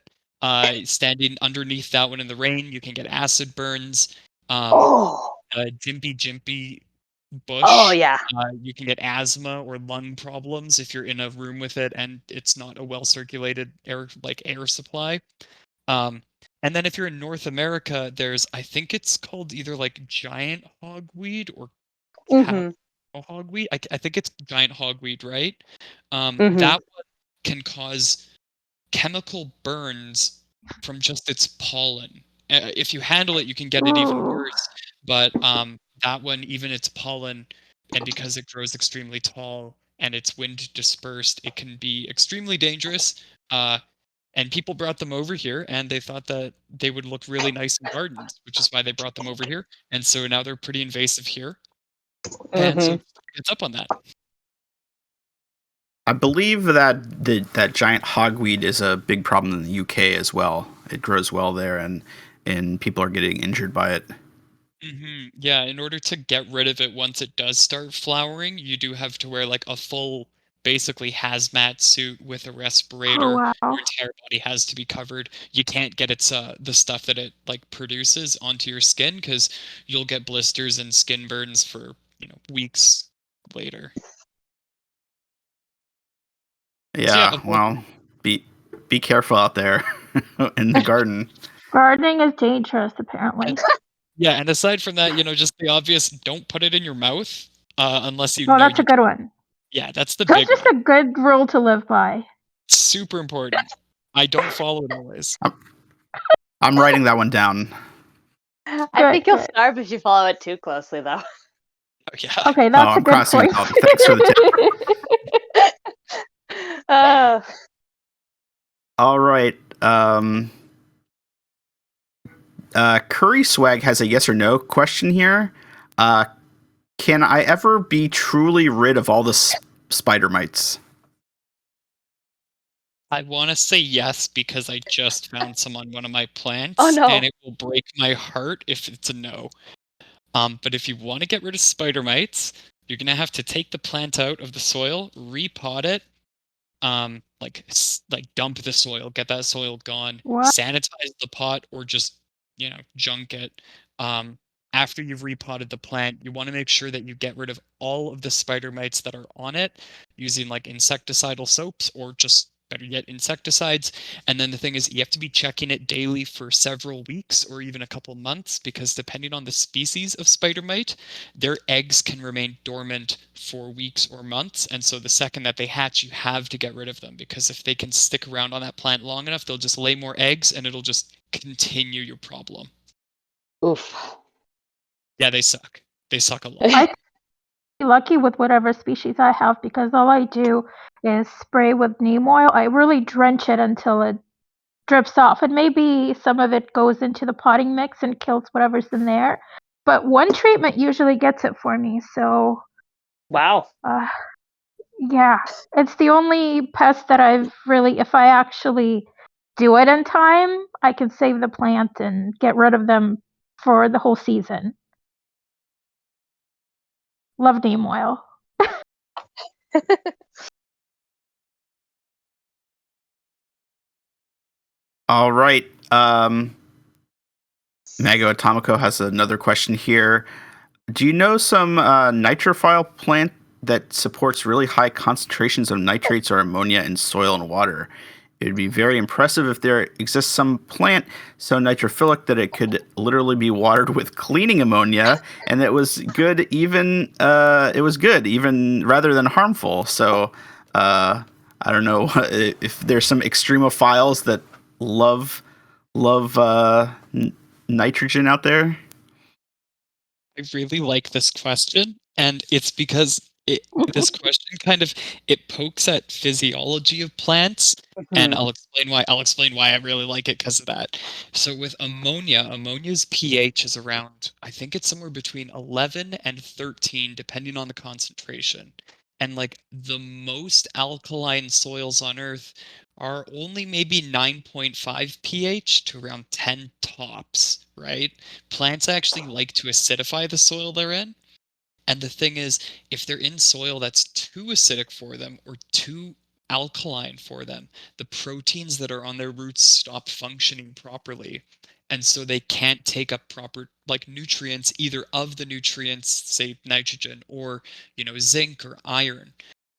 Standing underneath that one in the rain, you can get acid burns. Oh, Jimpy Jimpy oh bush, yeah. you can get asthma or lung problems if you're in a room with it and it's not a well-circulated air supply. And then if you're in North America, there's, I think it's called either like giant hogweed or cow Mhm. hogweed. I think it's giant hogweed, right? Mhm. That one can cause chemical burns from just its pollen. If you handle it, you can get it even Ooh. worse. But that one, even its pollen, and because it grows extremely tall and it's wind dispersed, it can be extremely dangerous. And people brought them over here, and they thought that they would look really nice in gardens, which is why they brought them over here. And so now they're pretty invasive here. And so Mhm. it's up on that. I believe that that giant hogweed is a big problem in the UK as well. It grows well there, and people are getting injured by it. Yeah, in order to get rid of it once it does start flowering, you do have to wear like a full, basically hazmat suit with a Oh respirator. Your wow. entire body has to be covered. You can't get its the stuff that it like produces onto your skin because you'll get blisters and skin burns for, weeks later. So yeah, Yeah, avoid well, be be careful out there in the garden. Gardening is dangerous, apparently. yeah, and aside from that, just the obvious, don't put it in your mouth unless you Oh, know that's a you good can. one. Yeah, that's the That's big just one. a good rule to live by. Super important. I don't follow it always. I'm, I'm writing that one down. I Good, think you'll good. starve if you follow it too closely, though. Oh, yeah. Okay, Oh, that's a I'm good crossing it point. out. Thanks for the tip. Uh, All right. Curry Swag has a yes or no question here. Uh, can I ever be truly rid of all the spider mites? I want to say yes because I just found some on one of my oh plants, and no. it will break my heart if it's a no. But if you want to get rid of spider mites, you're gonna have to take the plant out of the soil, repot it, like dump the soil, get that soil gone, What? sanitize the pot, or just junk it. Um, After you've repotted the plant, you want to make sure that you get rid of all of the spider mites that are on it using like insecticidal soaps or just better yet insecticides. And then the thing is, you have to be checking it daily for several weeks or even a couple months because depending on the species of spider mite, their eggs can remain dormant for weeks or months. And so the second that they hatch, you have to get rid of them because if they can stick around on that plant long enough, they'll just lay more eggs and it'll just continue your problem. Oof. Yeah, they suck. They suck a lot. I be lucky with whatever species I have because all I do is spray with neem oil. I really drench it until it drips off, and maybe some of it goes into the potting mix and kills whatever's in there. But one treatment usually gets it for me, so Wow. yeah, it's the only pest that I've really, if I actually do it in time, I can save the plant and get rid of them for the whole season. Love neem oil. All right. Mago Atomico has another question here. Do you know some nitrophile plant that supports really high concentrations of nitrates or ammonia in soil and water? It would be very impressive if there exists some plant so nitrophilic that it could literally be watered with cleaning ammonia, and it was good even rather than harmful. So I don't know if there's some extremophiles that love nitrogen out there. I really like this question, and it's because this question it pokes at physiology of plants, and Mhm. I'll explain why I really like it because of that. So with ammonia's pH is around, I think it's somewhere between 11 and 13 depending on the concentration. And like the most alkaline soils on earth are only maybe 9.5 pH to around 10 tops, right? Plants actually like to acidify the soil they're in. And the thing is, if they're in soil that's too acidic for them or too alkaline for them. The proteins that are on their roots stop functioning properly. And so they can't take up proper like nutrients, either of the nutrients, say nitrogen or, zinc or iron.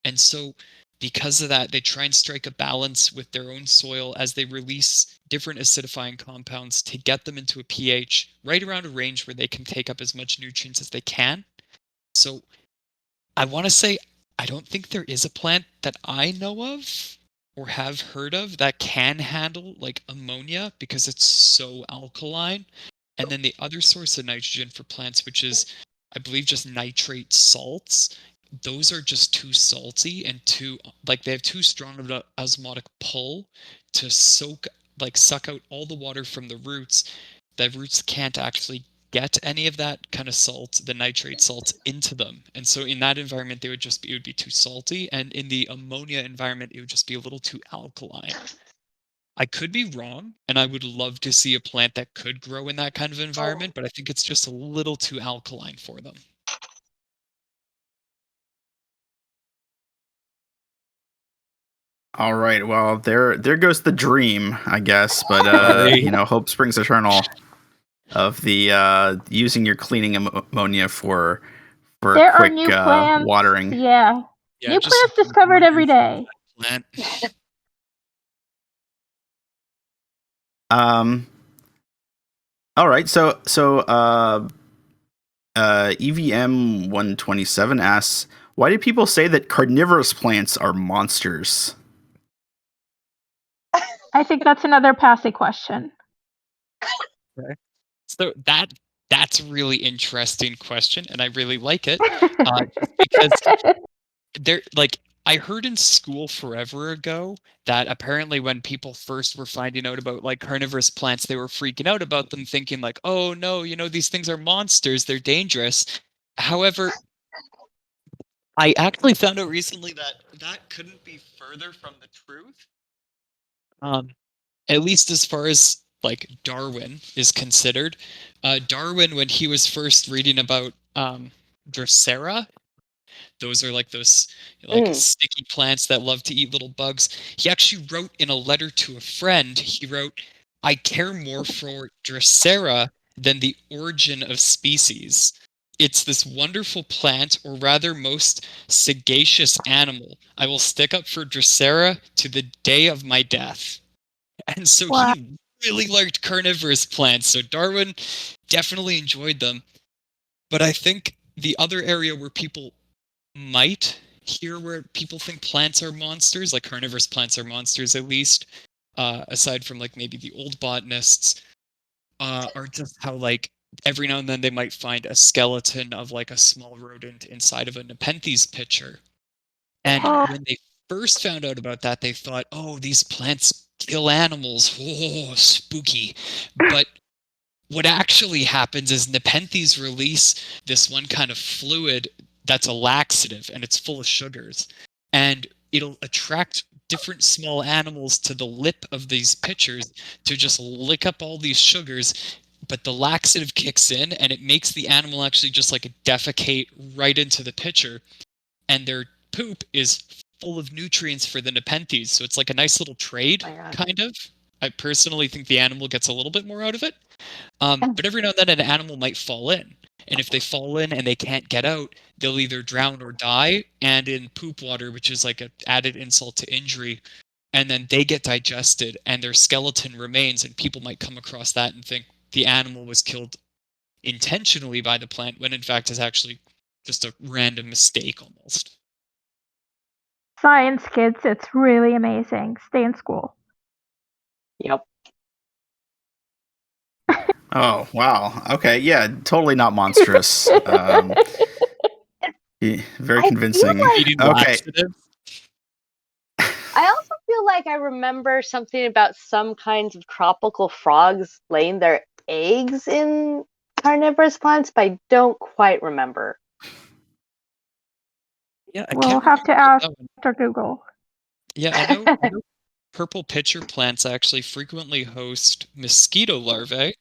And so because of that, they try and strike a balance with their own soil as they release different acidifying compounds to get them into a pH right around a range where they can take up as much nutrients as they can. So I want to say I don't think there is a plant that I know of or have heard of that can handle like ammonia because it's so alkaline. And then the other source of nitrogen for plants, which is, I believe, just nitrate salts, those are just too salty and they have too strong of an osmotic pull to suck out all the water from the roots. The roots can't actually get any of that kind of salt, the nitrate salts, into them. And so in that environment, it would be too salty. And in the ammonia environment, it would just be a little too alkaline. I could be wrong, and I would love to see a plant that could grow in that kind of environment, but I think it's just a little too alkaline for them. All right. Well, there goes the dream, I guess. But hope springs eternal. Of the using your cleaning ammonia for There are quick new plants. watering. Yeah. New plants discovered every day. Plant. All right. So EVM 127 asks, why do people say that carnivorous plants are monsters? I think that's another Passy question. Okay. So that's a really interesting question, and I really like it because I heard in school forever ago that apparently when people first were finding out about like carnivorous plants, they were freaking out about them, thinking like, oh no, these things are monsters, they're dangerous. However, I actually found out recently that couldn't be further from the truth. At least as far as like Darwin is considered. Darwin, when he was first reading about Drosera, those are like those sticky plants that love to eat little bugs. He actually wrote in a letter to a friend, he wrote, I care more for Drosera than the origin of species. It's this wonderful plant, or rather most sagacious animal. I will stick up for Drosera to the day of my death. And so he really liked carnivorous plants. So Darwin definitely enjoyed them. But I think the other area where people might hear where people think plants are monsters, like carnivorous plants are monsters at least, aside from like maybe the old botanists, are just how like every now and then they might find a skeleton of like a small rodent inside of a Nepenthes pitcher. And when they first found out about that, they thought, oh, these plants kill animals. Oh, spooky. But what actually happens is Nepenthes release this one kind of fluid that's a laxative, and it's full of sugars. And it'll attract different small animals to the lip of these pitchers to just lick up all these sugars. But the laxative kicks in, and it makes the animal actually just like defecate right into the pitcher. And their poop is full of nutrients for the Nepenthes. So it's like a nice little trade, kind of. I personally think the animal gets a little bit more out of it. But every now and then an animal might fall in. And if they fall in and they can't get out, they'll either drown or die. And in poop water, which is like an added insult to injury, and then they get digested and their skeleton remains. And people might come across that and think the animal was killed intentionally by the plant, when in fact it's actually just a random mistake almost. Science, kids, it's really amazing. Stay in school. Yep. Oh, wow. Okay, yeah, totally not monstrous. Very convincing. Okay. I also feel like I remember something about some kinds of tropical frogs laying their eggs in carnivorous plants, but I don't quite remember. Yeah, we'll have to ask Dr. Google. Yeah, I know purple pitcher plants actually frequently host mosquito larvae,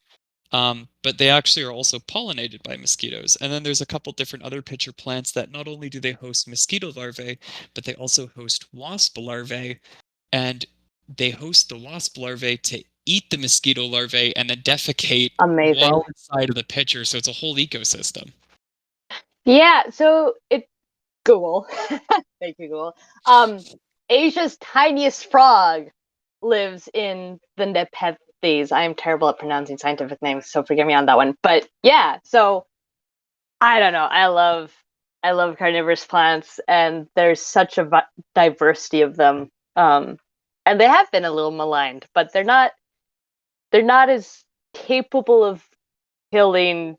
But they actually are also pollinated by mosquitoes. And then there's a couple different other pitcher plants that not only do they host mosquito larvae, but they also host wasp larvae. And they host the wasp larvae to eat the mosquito larvae and then defecate Amazing. while inside of the pitcher. So it's a whole ecosystem. Yeah, so Google. Thank you, Google. Asia's tiniest frog lives in the Nepenthes. I am terrible at pronouncing scientific names, so forgive me on that one. But yeah, so I don't know. I love carnivorous plants, and there's such a diversity of them. And they have been a little maligned, but they're not as capable of killing,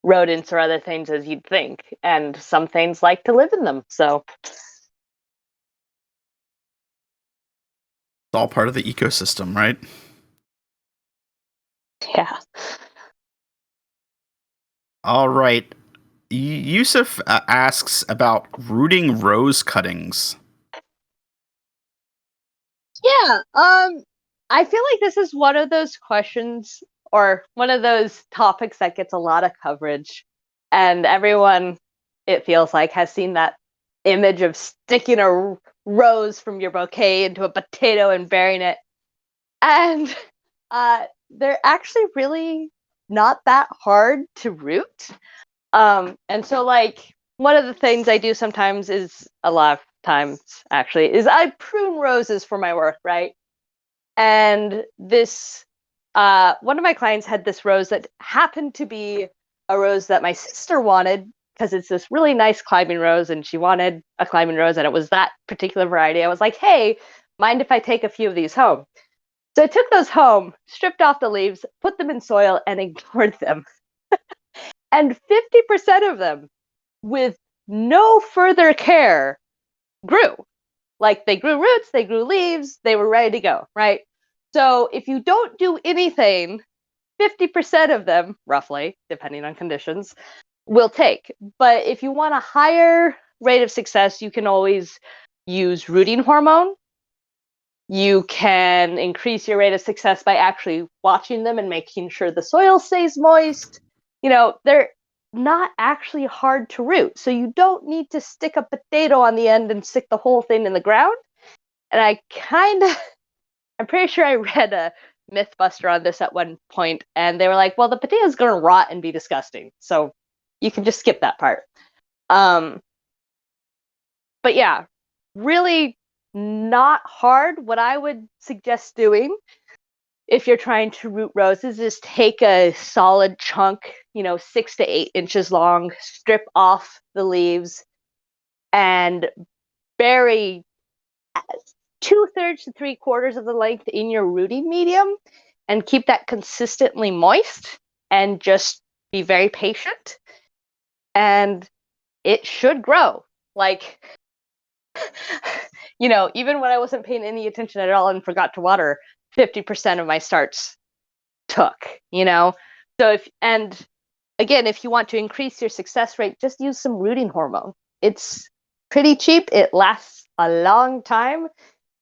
rodents or other things as you'd think. And some things like to live in them. So It's all part of the ecosystem, right? yeah. All right. Yusuf asks about rooting rose cuttings. Yeah. I feel like this is one of those questions or one of those topics that gets a lot of coverage, and everyone, it feels like, has seen that image of sticking a rose from your bouquet into a potato and burying it. And they're actually really not that hard to root. And so, like, one of the things I do sometimes is, a lot of times actually, is I prune roses for my work, right? And this, one of my clients had this rose that happened to be a rose that my sister wanted, because it's this really nice climbing rose, and she wanted a climbing rose, and it was that particular variety. I was like, hey, mind if I take a few of these home? So I took those home, stripped off the leaves, put them in soil, and ignored them. And 50% of them, with no further care, grew. Like, they grew roots, they grew leaves, they were ready to go, right? So if you don't do anything, 50% of them, roughly, depending on conditions, will take. But if you want a higher rate of success, you can always use rooting hormone. You can increase your rate of success by actually watching them and making sure the soil stays moist. They're not actually hard to root. So you don't need to stick a potato on the end and stick the whole thing in the ground. And I'm pretty sure I read a Mythbuster on this at one point, and they were like, well, the potato's going to rot and be disgusting. So you can just skip that part. But yeah, really not hard. What I would suggest doing if you're trying to root roses is take a solid chunk, 6 to 8 inches long, strip off the leaves, and bury 2/3 to 3/4 of the length in your rooting medium, and keep that consistently moist, and just be very patient, and it should grow. Like, even when I wasn't paying any attention at all and forgot to water, 50% of my starts took, So if you want to increase your success rate, just use some rooting hormone. It's pretty cheap, it lasts a long time,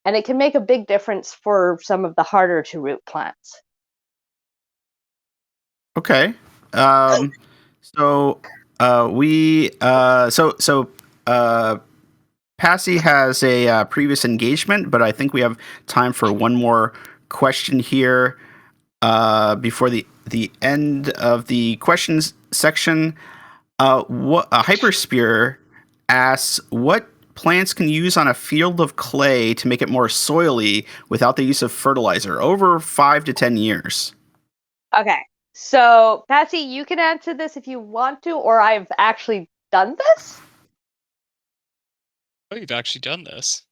and it can make a big difference for some of the harder to root plants. Okay. Passy has a previous engagement, but I think we have time for one more question here before the end of the questions section. Hyperspear asks, what plants can you use on a field of clay to make it more soily without the use of fertilizer over 5 to 10 years? Okay, so Patsy, you can answer this if you want to, or I've actually done this. Oh, you've actually done this.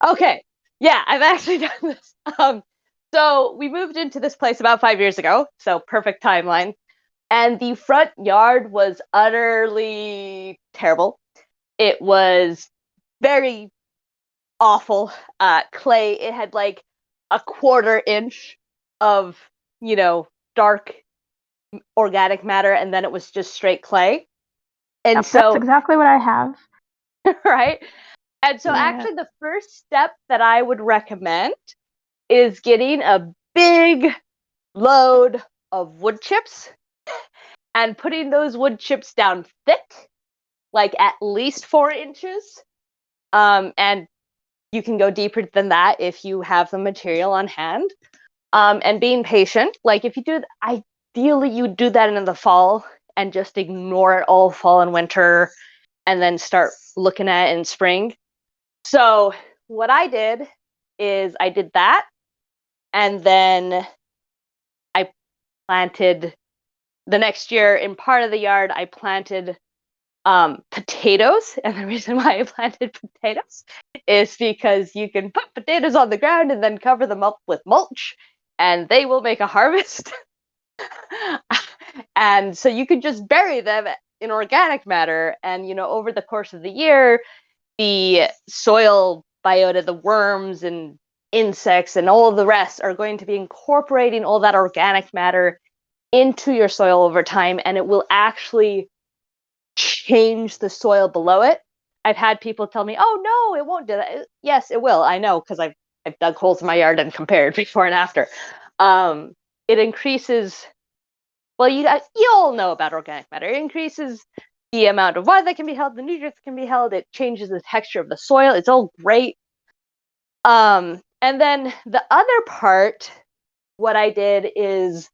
Okay, yeah, I've actually done this. So we moved into this place about 5 years ago, so perfect timeline. And the front yard was utterly terrible. It was very awful. Clay. It had like a 1/4 inch of, dark organic matter, and then it was just straight clay. And so that's exactly what I have. right. And so actually the first step that I would recommend is getting a big load of wood chips and putting those wood chips down thick, like at least 4 inches. And you can go deeper than that if you have the material on hand. And being patient, like if you do, ideally you do that in the fall and just ignore it all fall and winter and then start looking at it in spring. So what I did is I did that, and then I planted the next year in part of the yard. I planted potatoes, and the reason why I planted potatoes is because you can put potatoes on the ground and then cover them up with mulch, and they will make a harvest. And so you could just bury them in organic matter, and over the course of the year, the soil biota, the worms and insects and all of the rest are going to be incorporating all that organic matter into your soil over time, and it will actually change the soil below it. I've had people tell me, "Oh no, it won't do that." Yes, it will. I know, because I've dug holes in my yard and compared before and after. It increases. Well, you all know about organic matter. It increases the amount of water that can be held, the nutrients that can be held. It changes the texture of the soil. It's all great. And then the other part, what I did is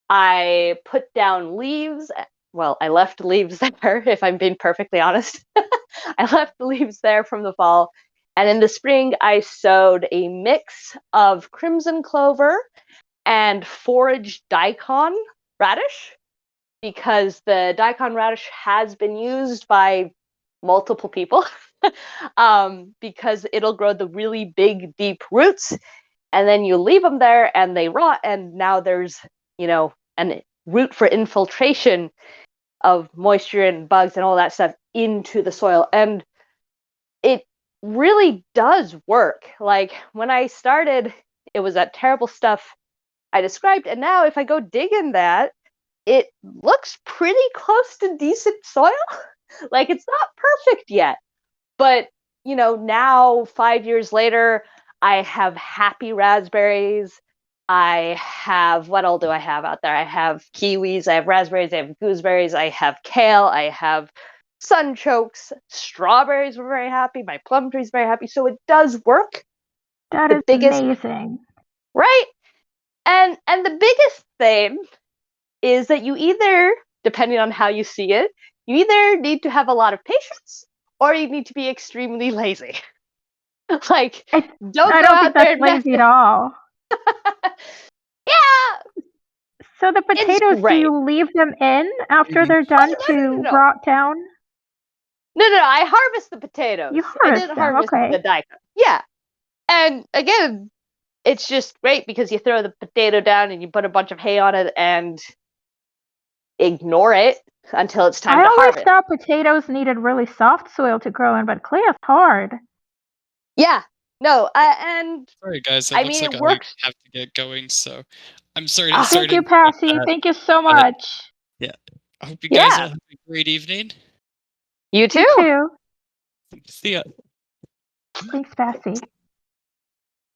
I put down leaves. Well, I left leaves there, if I'm being perfectly honest. I left the leaves there from the fall. And in the spring, I sowed a mix of crimson clover and foraged daikon radish, because the daikon radish has been used by multiple people because it'll grow the really big, deep roots. And then you leave them there and they rot. And now there's, a route for infiltration of moisture and bugs and all that stuff into the soil. And it really does work. Like when I started, it was that terrible stuff I described. And now if I go dig in that, it looks pretty close to decent soil. Like it's not perfect yet. But, now 5 years later, I have happy raspberries. I have, what all do I have out there? I have kiwis, I have raspberries, I have gooseberries, I have kale, I have sunchokes, strawberries were very happy, my plum tree's very happy. So it does work. That The is biggest, amazing. right? And the biggest thing is that you either, depending on how you see it, you either need to have a lot of patience or you need to be extremely lazy. Like, I don't don't go out think there that's and lazy at all. Yeah, So the it's potatoes, do great. you leave them in after Mhm. they're done no, to no. rot down? No, I harvest the potatoes. You I harvest didn't them, harvest okay. the daikon. Yeah. And again, it's just great because you throw the potato down and you put a bunch of hay on it and ignore it until it's time I to always harvest. thought potatoes needed really soft soil to grow in, but clay is hard. Yeah. No, and Sorry, guys. It I looks mean, like it I works. have to get going. So I'm sorry Ah, to Thank you, interrupt Passy. that. Thank you so But much. yeah, I hope you guys all yeah. have a great evening. You You too. too. See ya. Thanks, Passy.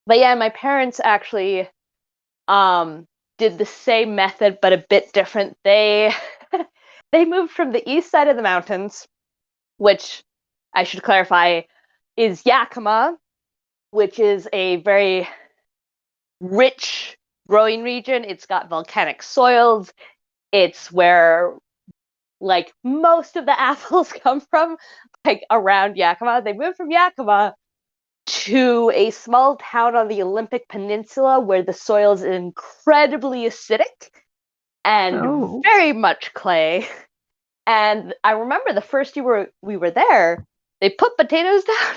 But yeah, my parents actually did the same method but a bit different. They they moved from the east side of the mountains, which I should clarify is Yakima, which is a very rich growing region. It's got volcanic soils. It's where like most of the apples come from, like around Yakima. They moved from Yakima to a small town on the Olympic Peninsula where the soil is incredibly acidic and Oh. very much clay. And I remember the first year we were there, they put potatoes down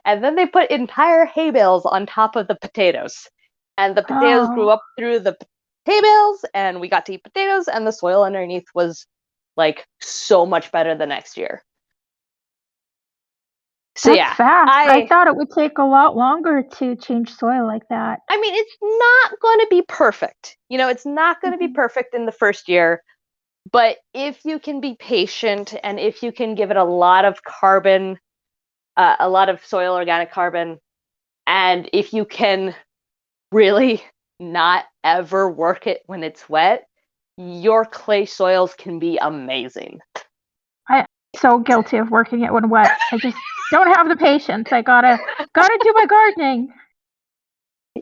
and then they put entire hay bales on top of the potatoes. And the potatoes grew Oh. up through the hay bales and we got to eat potatoes, and the soil underneath was like so much better the next year. So That's yeah, fast. I thought it would take a lot longer to change soil like that. I mean, it's not going to be perfect. It's not going to be perfect in the first year, but if you can be patient and if you can give it a lot of carbon, a lot of soil organic carbon, and if you can really not ever work it when it's wet, your clay soils can be amazing. I'm so guilty of working it when wet. I just don't have the patience. I gotta do my gardening.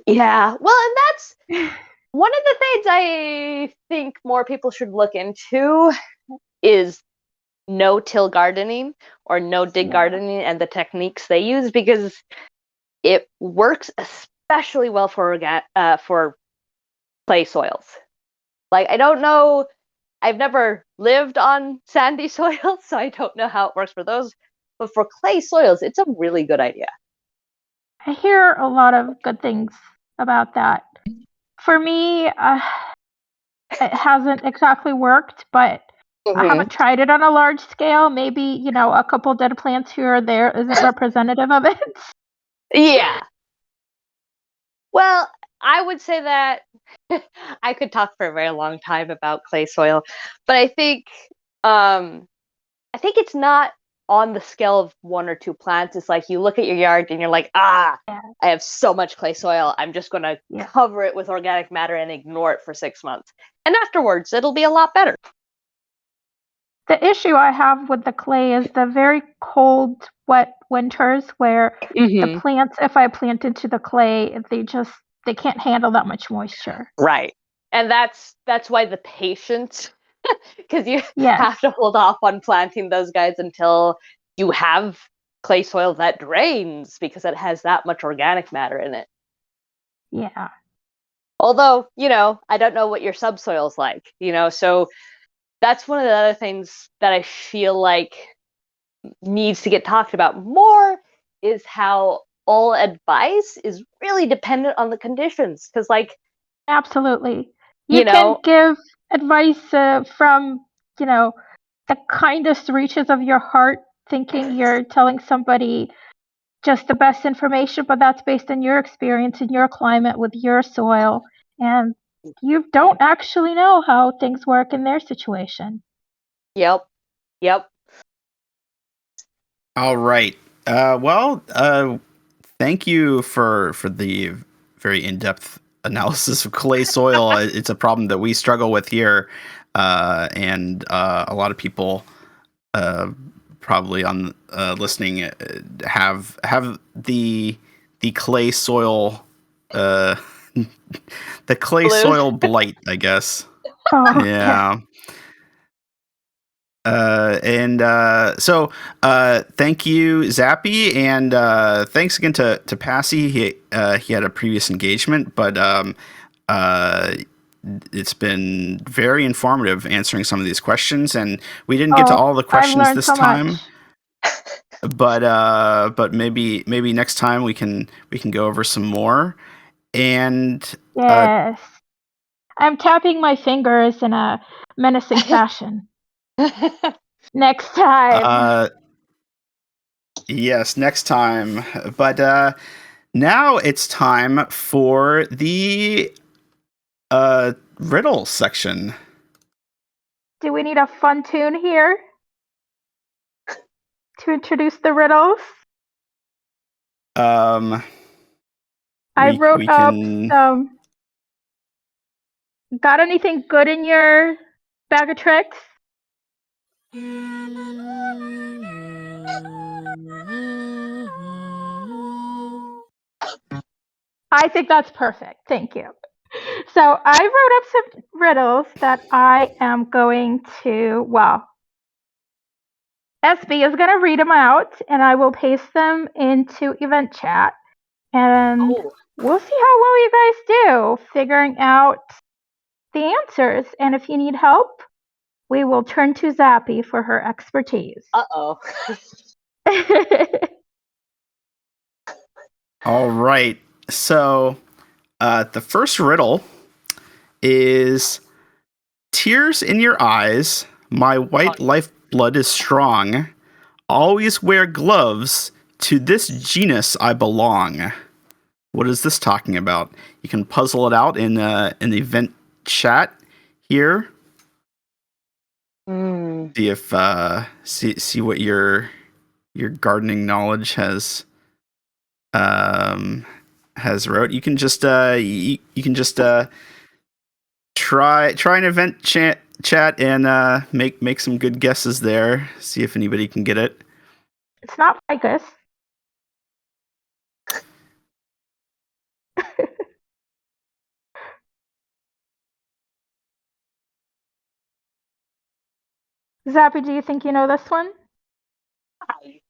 Yeah. Well, and that's one of the things I think more people should look into is no-till gardening or no-dig gardening and the techniques they use, because it works especially well for clay soils. Like, I don't know, I've never lived on sandy soils, so I don't know how it works for those. But for clay soils, it's a really good idea. I hear a lot of good things about that. For me, it hasn't exactly worked, but I haven't tried it on a large scale. Maybe, a couple dead plants here or there isn't representative of it. Yeah. Well, I would say that I could talk for a very long time about clay soil, but I think it's not on the scale of one or two plants. It's like you look at your yard and you're like, I have so much clay soil. I'm just going to cover it with organic matter and ignore it for 6 months. And afterwards, it'll be a lot better. The issue I have with the clay is the very cold, wet winters where the plants, if I plant into the clay, they can't handle that much moisture. Right. And that's why the patience, because you have to hold off on planting those guys until you have clay soil that drains, because it has that much organic matter in it. Yeah. Although, I don't know what your subsoil's like, so that's one of the other things that I feel like needs to get talked about more, is how all advice is really dependent on the conditions. Because, absolutely, you can give advice from, the kindest reaches of your heart, thinking you're telling somebody just the best information, but that's based on your experience in your climate with your soil, and you don't actually know how things work in their situation. Yep. All right. Thank you for the very in-depth analysis of clay soil. It's a problem that we struggle with here, and a lot of people probably on listening have the clay soil the clay Blues. soil blight, I guess. Yeah. So thank you, Zappy, and thanks again to Passy. He had a previous engagement, but it's been very informative answering some of these questions, and we didn't get to all the questions this time. But maybe next time we can go over some more. And yes, I'm tapping my fingers in a menacing fashion. Next time. Yes, next time. But now it's time for the riddle section. Do we need a fun tune here to introduce the riddles? I wrote up some. Got anything good in your bag of tricks? I think that's perfect. Thank you. So I wrote up some riddles that I am going to, SB is going to read them out, and I will paste them into event chat. And we'll see how well you guys do figuring out the answers. And if you need help, we will turn to Zappy for her expertise. Uh-oh. All right. So the first riddle is: tears in your eyes, my white lifeblood is strong. Always wear gloves, to this genus I belong. What is this talking about? You can puzzle it out in the event chat here. See if see what your gardening knowledge has has wrote. You can just you can just try an event chat and make some good guesses there. See if anybody can get it. It's not ficus. Zappy, do you think you know this one? I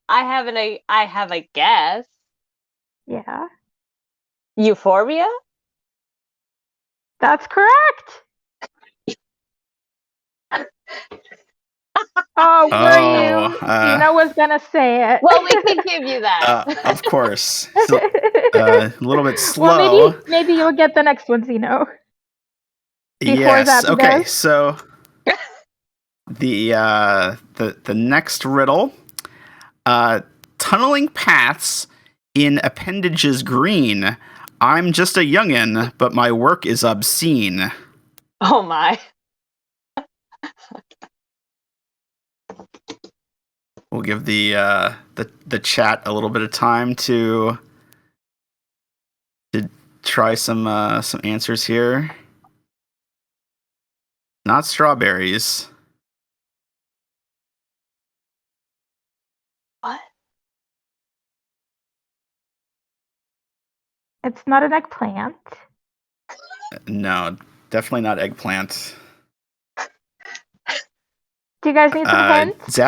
have a guess. Yeah, Euphorbia? that's correct. Oh, were you? Zeno was gonna say it. Well, we can give you that. Of course. So, a little bit slow. Well, maybe you'll get the next one, Zeno. Before Yes. Zappy Okay. does. So the next riddle. Tunneling paths in appendages green. I'm just a youngin', but my work is obscene. Oh my. We'll give the chat a little bit of time to try some answers here. Not strawberries. What? It's not an eggplant. No, definitely not eggplant. Do you guys need some hints?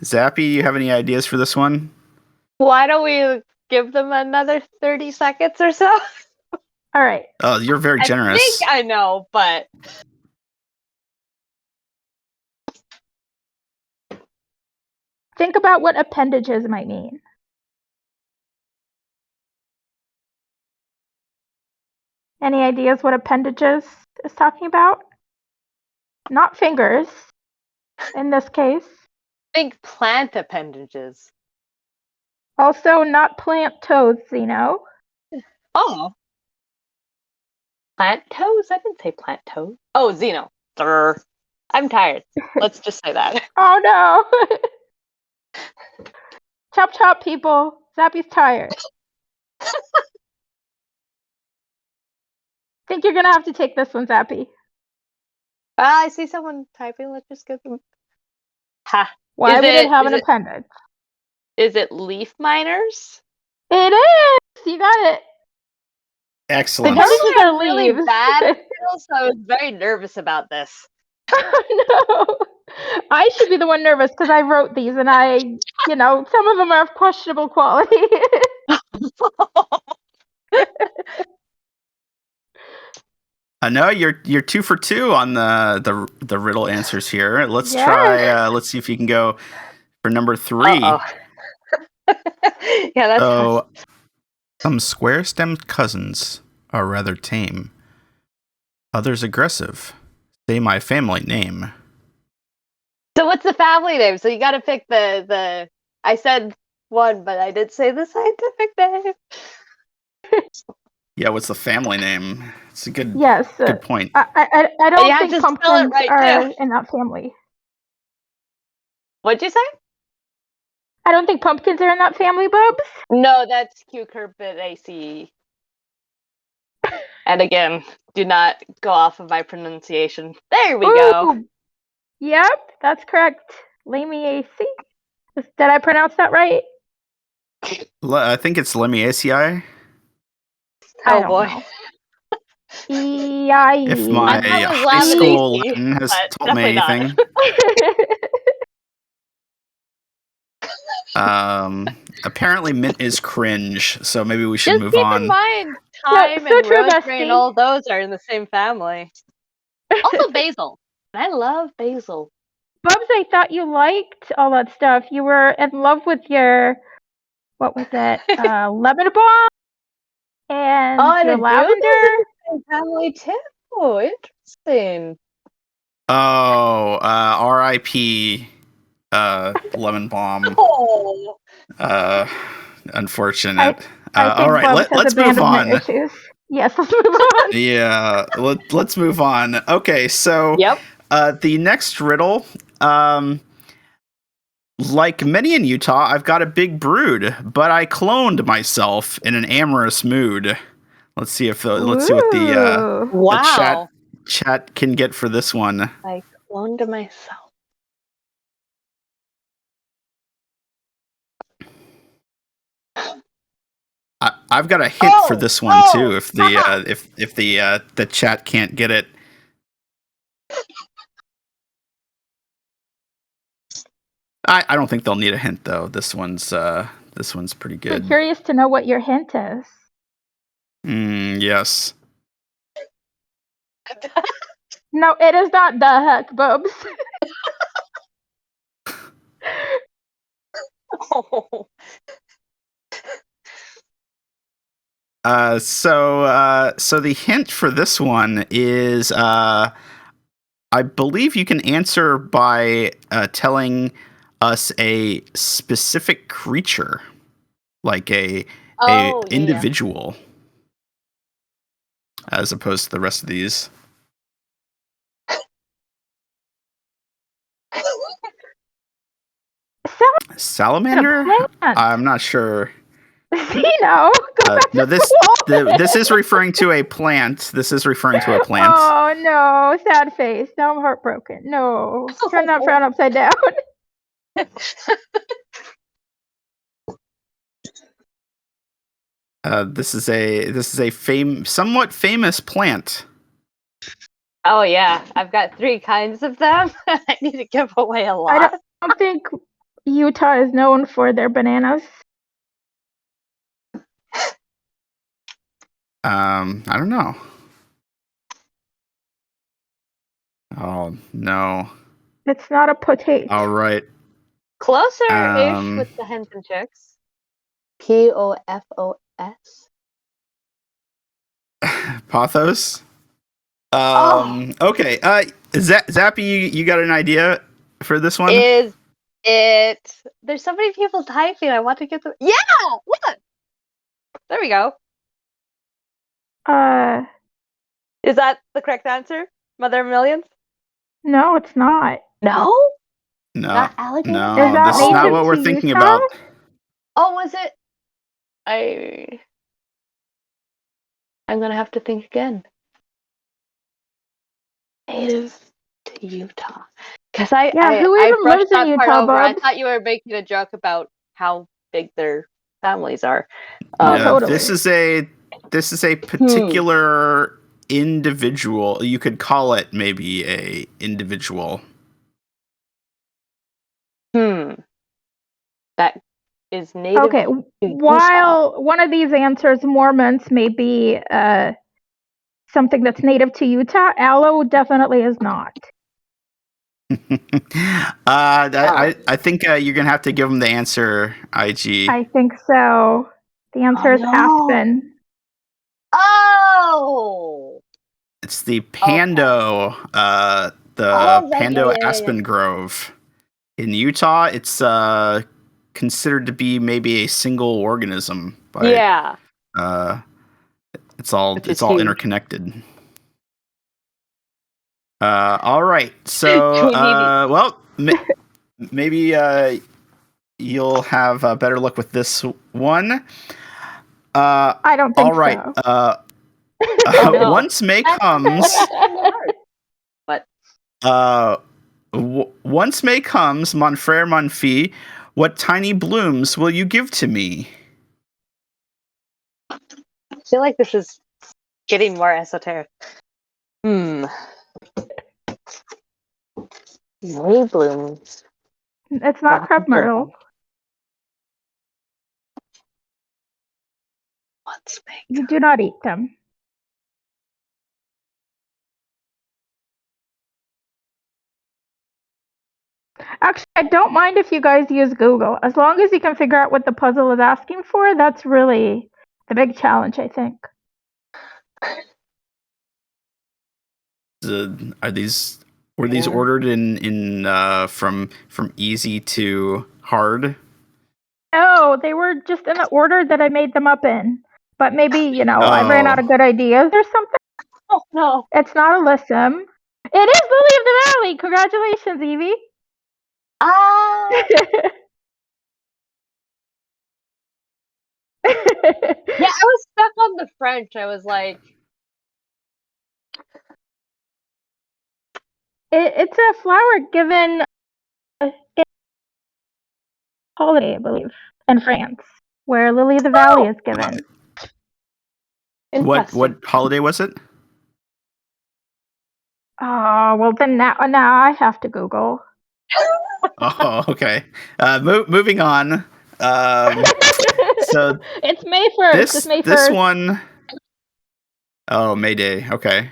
Zappy, you have any ideas for this one? Why don't we give them another 30 seconds or so? All right. Oh, you're very generous. I think I know, but Think about what appendages might mean. Any ideas what appendages is talking about? Not fingers, in this case. think plant appendages. Also, not plant toes, Zeno. Oh. Plant toes? I didn't say plant toes. Oh, Zeno. Durr. I'm tired. Let's just say that. Oh no! Chop chop, people. Zappy's tired. Think you're gonna have to take this one, Zappy. I see someone typing. Let's just give them. Ha. Why Is would it have is an appendage? Is it leaf miners? It is! You got it. Excellent. Appendages are really leaves. bad at riddles, so I was very nervous about this. No. I should be the one nervous because I wrote these and some of them are of questionable quality. No, you're 2 for 2 on the riddle answers here. Let's Yes. try. Let's see if you can go for number 3. Yeah, that's So, some square-stemmed cousins are rather tame. Others aggressive. Say my family name. So what's the family name? So you got to pick the. I said one, but I did say the scientific name. Yeah, what's the family name? It's a good Yes. point. I You don't have think to spell it pumpkins right, are too. in that family. What'd you say? I don't think pumpkins are in that family, Bubs. No, that's Cucurbitaceae. And again, do not go off of my pronunciation. There we go. Ooh. Yep, that's correct. Lamiaceae. Did I pronounce that right? I think it's Lamiaceae. I Oh don't boy. know. E-I-E. If my I thought it was high school Lamiaceae, Latin has but taught me definitely not. anything. Apparently mint is cringe, so maybe we should Just move keep on. in mind, thyme so and true, rosemary and bestie. all those are in the same family. Also basil. I love basil. Bubs, I thought you liked all that stuff. You were in love with your, what was it? Lemon balm and and your the lavender. in the same family too. Interesting. Oh, R.I.P. Lemon Balm. Oh. Unfortunate. I think all right, Bubs has let's move abandonment on. issues. Yes, let's move on. Yeah, let's move on. Okay, so Yep. the next riddle. Like many in Utah, I've got a big brood, but I cloned myself in an amorous mood. Let's see what the Ooh. Wow. chat can get for this one. I cloned myself. I've got a hint for this one too. If the chat can't get it. I don't think they'll need a hint though. This one's pretty I'm good. curious to know what your hint is. Yes. No, it is not the heck, Bubs. Oh. So the hint for this one is I believe you can answer by telling us a specific creature, like a individual, as opposed to the rest of these. Salamander? I'm not sure. No, no, this is referring to a plant. This is referring to a plant. Oh no, sad face. Now I'm heartbroken. No, turn that frown upside down. This is a somewhat famous plant. Oh yeah, I've got 3 kinds of them. I need to give away a lot. I don't think Utah is known for their bananas. I don't know. Oh no. It's not a potato. All right. Closer-ish with the hens and chicks. POFOS. Pothos. Okay. Zappy, you got an idea for this one? Is it? There's so many people typing. I want to get the. Yeah, look. There we go. Is that the correct answer, Mother of Millions? No, it's not. No. No. Not alligator? No. Is that This is not native what we're to thinking Utah? about. Oh, was it? I'm gonna have to think again. Native to Utah. Because who even brushed lives in that part Utah, over. I Bubs? thought you were making a joke about how big their families are. Yeah, totally. This is a particular individual. You could call it maybe a individual. That is native. Okay, to while one of these answers, Mormons, may be something that's native to Utah, aloe definitely is not. I think you're gonna have to give them the answer, IG. I think so. The answer is aspen. Oh! It's the Pando, Pando aspen grove. In Utah, it's considered to be maybe a single organism. It's all huge. interconnected. All right. So, well, maybe you'll have better luck with this one. I don't think all right. so. No. Once May comes. What? Once May comes, mon frere, mon fille, what tiny blooms will you give to me? I feel like this is getting more esoteric. May blooms. It's not crab myrtle. Once May. You do not eat them. Actually, I don't mind if you guys use Google. As long as you can figure out what the puzzle is asking for, that's really the big challenge, I think. Were these ordered in from easy to hard? No, they were just in the order that I made them up in. But maybe, I ran out of good ideas or something. Oh, no. It's not Alyssum. It is Lily of the Valley. Congratulations, Evie. Ah. Yeah, I was stuck on the French. I was like, It's a flower given holiday, I believe, in France, where Lily of the Valley is given. What interesting. holiday was it? Oh, well then now I have to Google. Oh, okay. Moving on. So It's May 1st. It's May 1st. this one. Oh, May Day. Okay.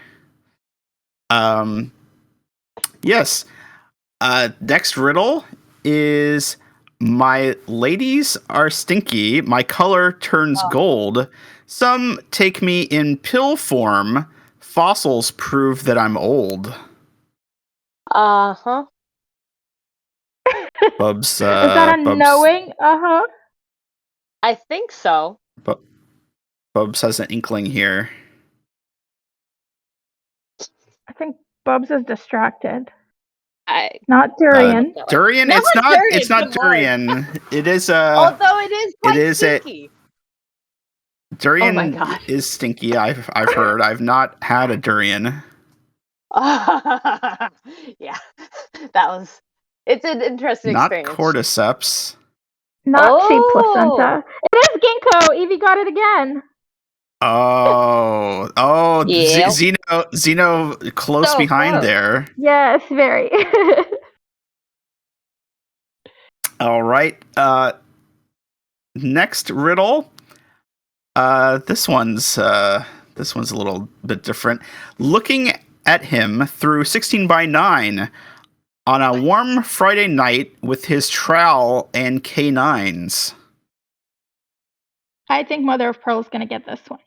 Yes. Next riddle is: my ladies are stinky. My color turns gold. Some take me in pill form. Fossils prove that I'm old. Uh-huh. Bubs. Is that a Bubs. knowing? Uh-huh. I think so. Bubs has an inkling here. I think Bubs is distracted. I Not durian. Durian? Not It's not. durian, It's not come on. durian. It is Although it is quite is stinky. Durian Oh my God. is stinky. I've heard. I've not had a durian. Yeah, it's an interesting Not experience. cordyceps. Not sheep placenta. It is ginkgo. Evie got it again. Oh, Yep. Zeno close So behind close. there. Yes, very. All right. Next riddle. This one's a little bit different. Looking at him through 16:9 on a warm Friday night with his trowel and canines. I think Mother of Pearl is going to get this one.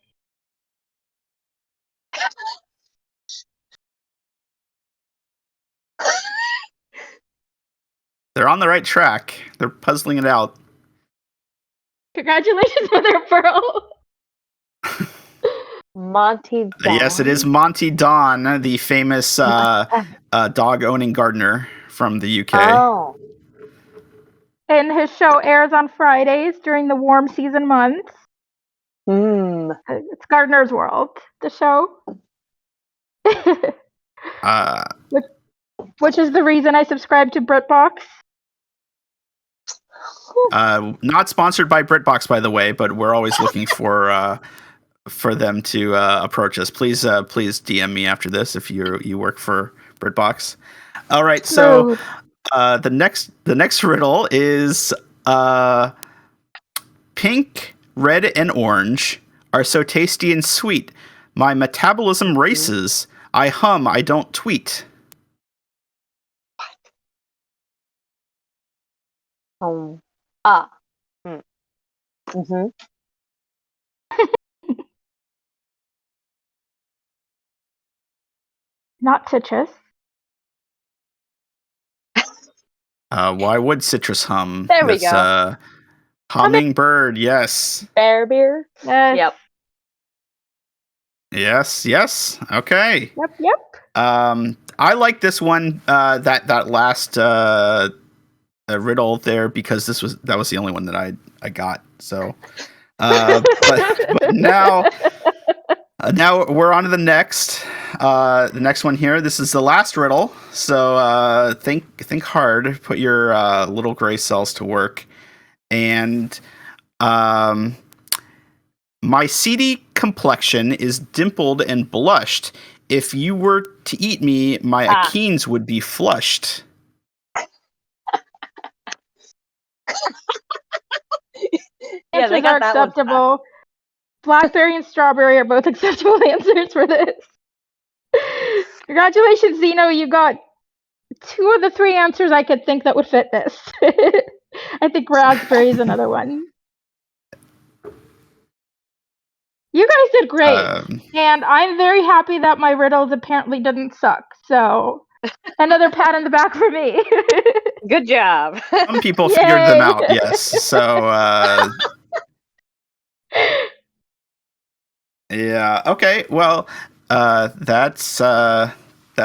They're on the right track. They're puzzling it out. Congratulations, Mother of Pearl. Monty Don? Yes, it is Monty Don, the famous dog-owning gardener from the UK. Oh. And his show airs on Fridays during the warm season months. It's Gardener's World, the show. Which is the reason I subscribe to BritBox. Not sponsored by BritBox, by the way, but we're always looking for them to approach us. Please DM me after this if you work for BritBox. All right, so the next riddle is pink, red, and orange are so tasty and sweet. My metabolism races. I hum, I don't tweet. Mm-hmm. Not citrus. Why would citrus hum? There we go. Hummingbird, yes. Bear. Yep. Yes. Okay. Yep. I like this one. That last riddle there because that was the only one that I got. So, but now we're on to the next one here. This is the last riddle. So think hard. Put your little gray cells to work, and my seedy complexion is dimpled and blushed. If you were to eat me, my achenes would be flushed. Yeah, they got that acceptable. Blackberry and strawberry are both acceptable answers for this. Congratulations, Zeno. You got 2 of the 3 answers I could think that would fit this. I think raspberry is another one. You guys did great. And I'm very happy that my riddles apparently didn't suck. So, another pat on the back for me. Good job. Some people figured them out, yes. So, yeah. Okay. Well, that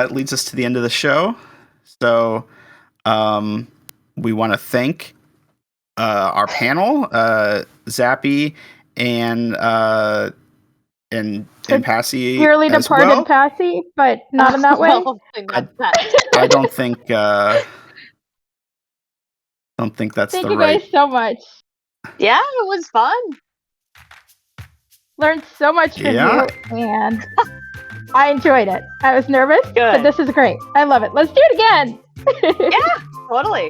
leads us to the end of the show. So, we want to thank our panel, Zappy and Passy Dearly as departed well. Passy, but not in that way. I don't think that's Thank the you right. guys so much. Yeah, it was fun. Learned so much from Yeah. you, and I enjoyed it. I was nervous, but Good. this is great. I love it. Let's do it again. Yeah, totally.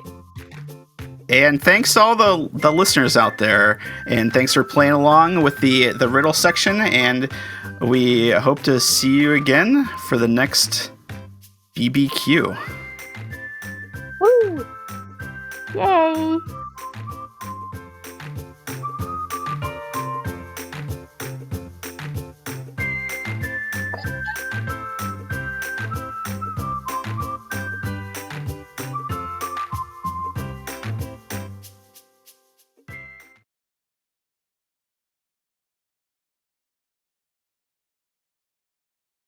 And thanks to all the listeners out there, and thanks for playing along with the riddle section. And we hope to see you again for the next BBQ. Woo! Yay!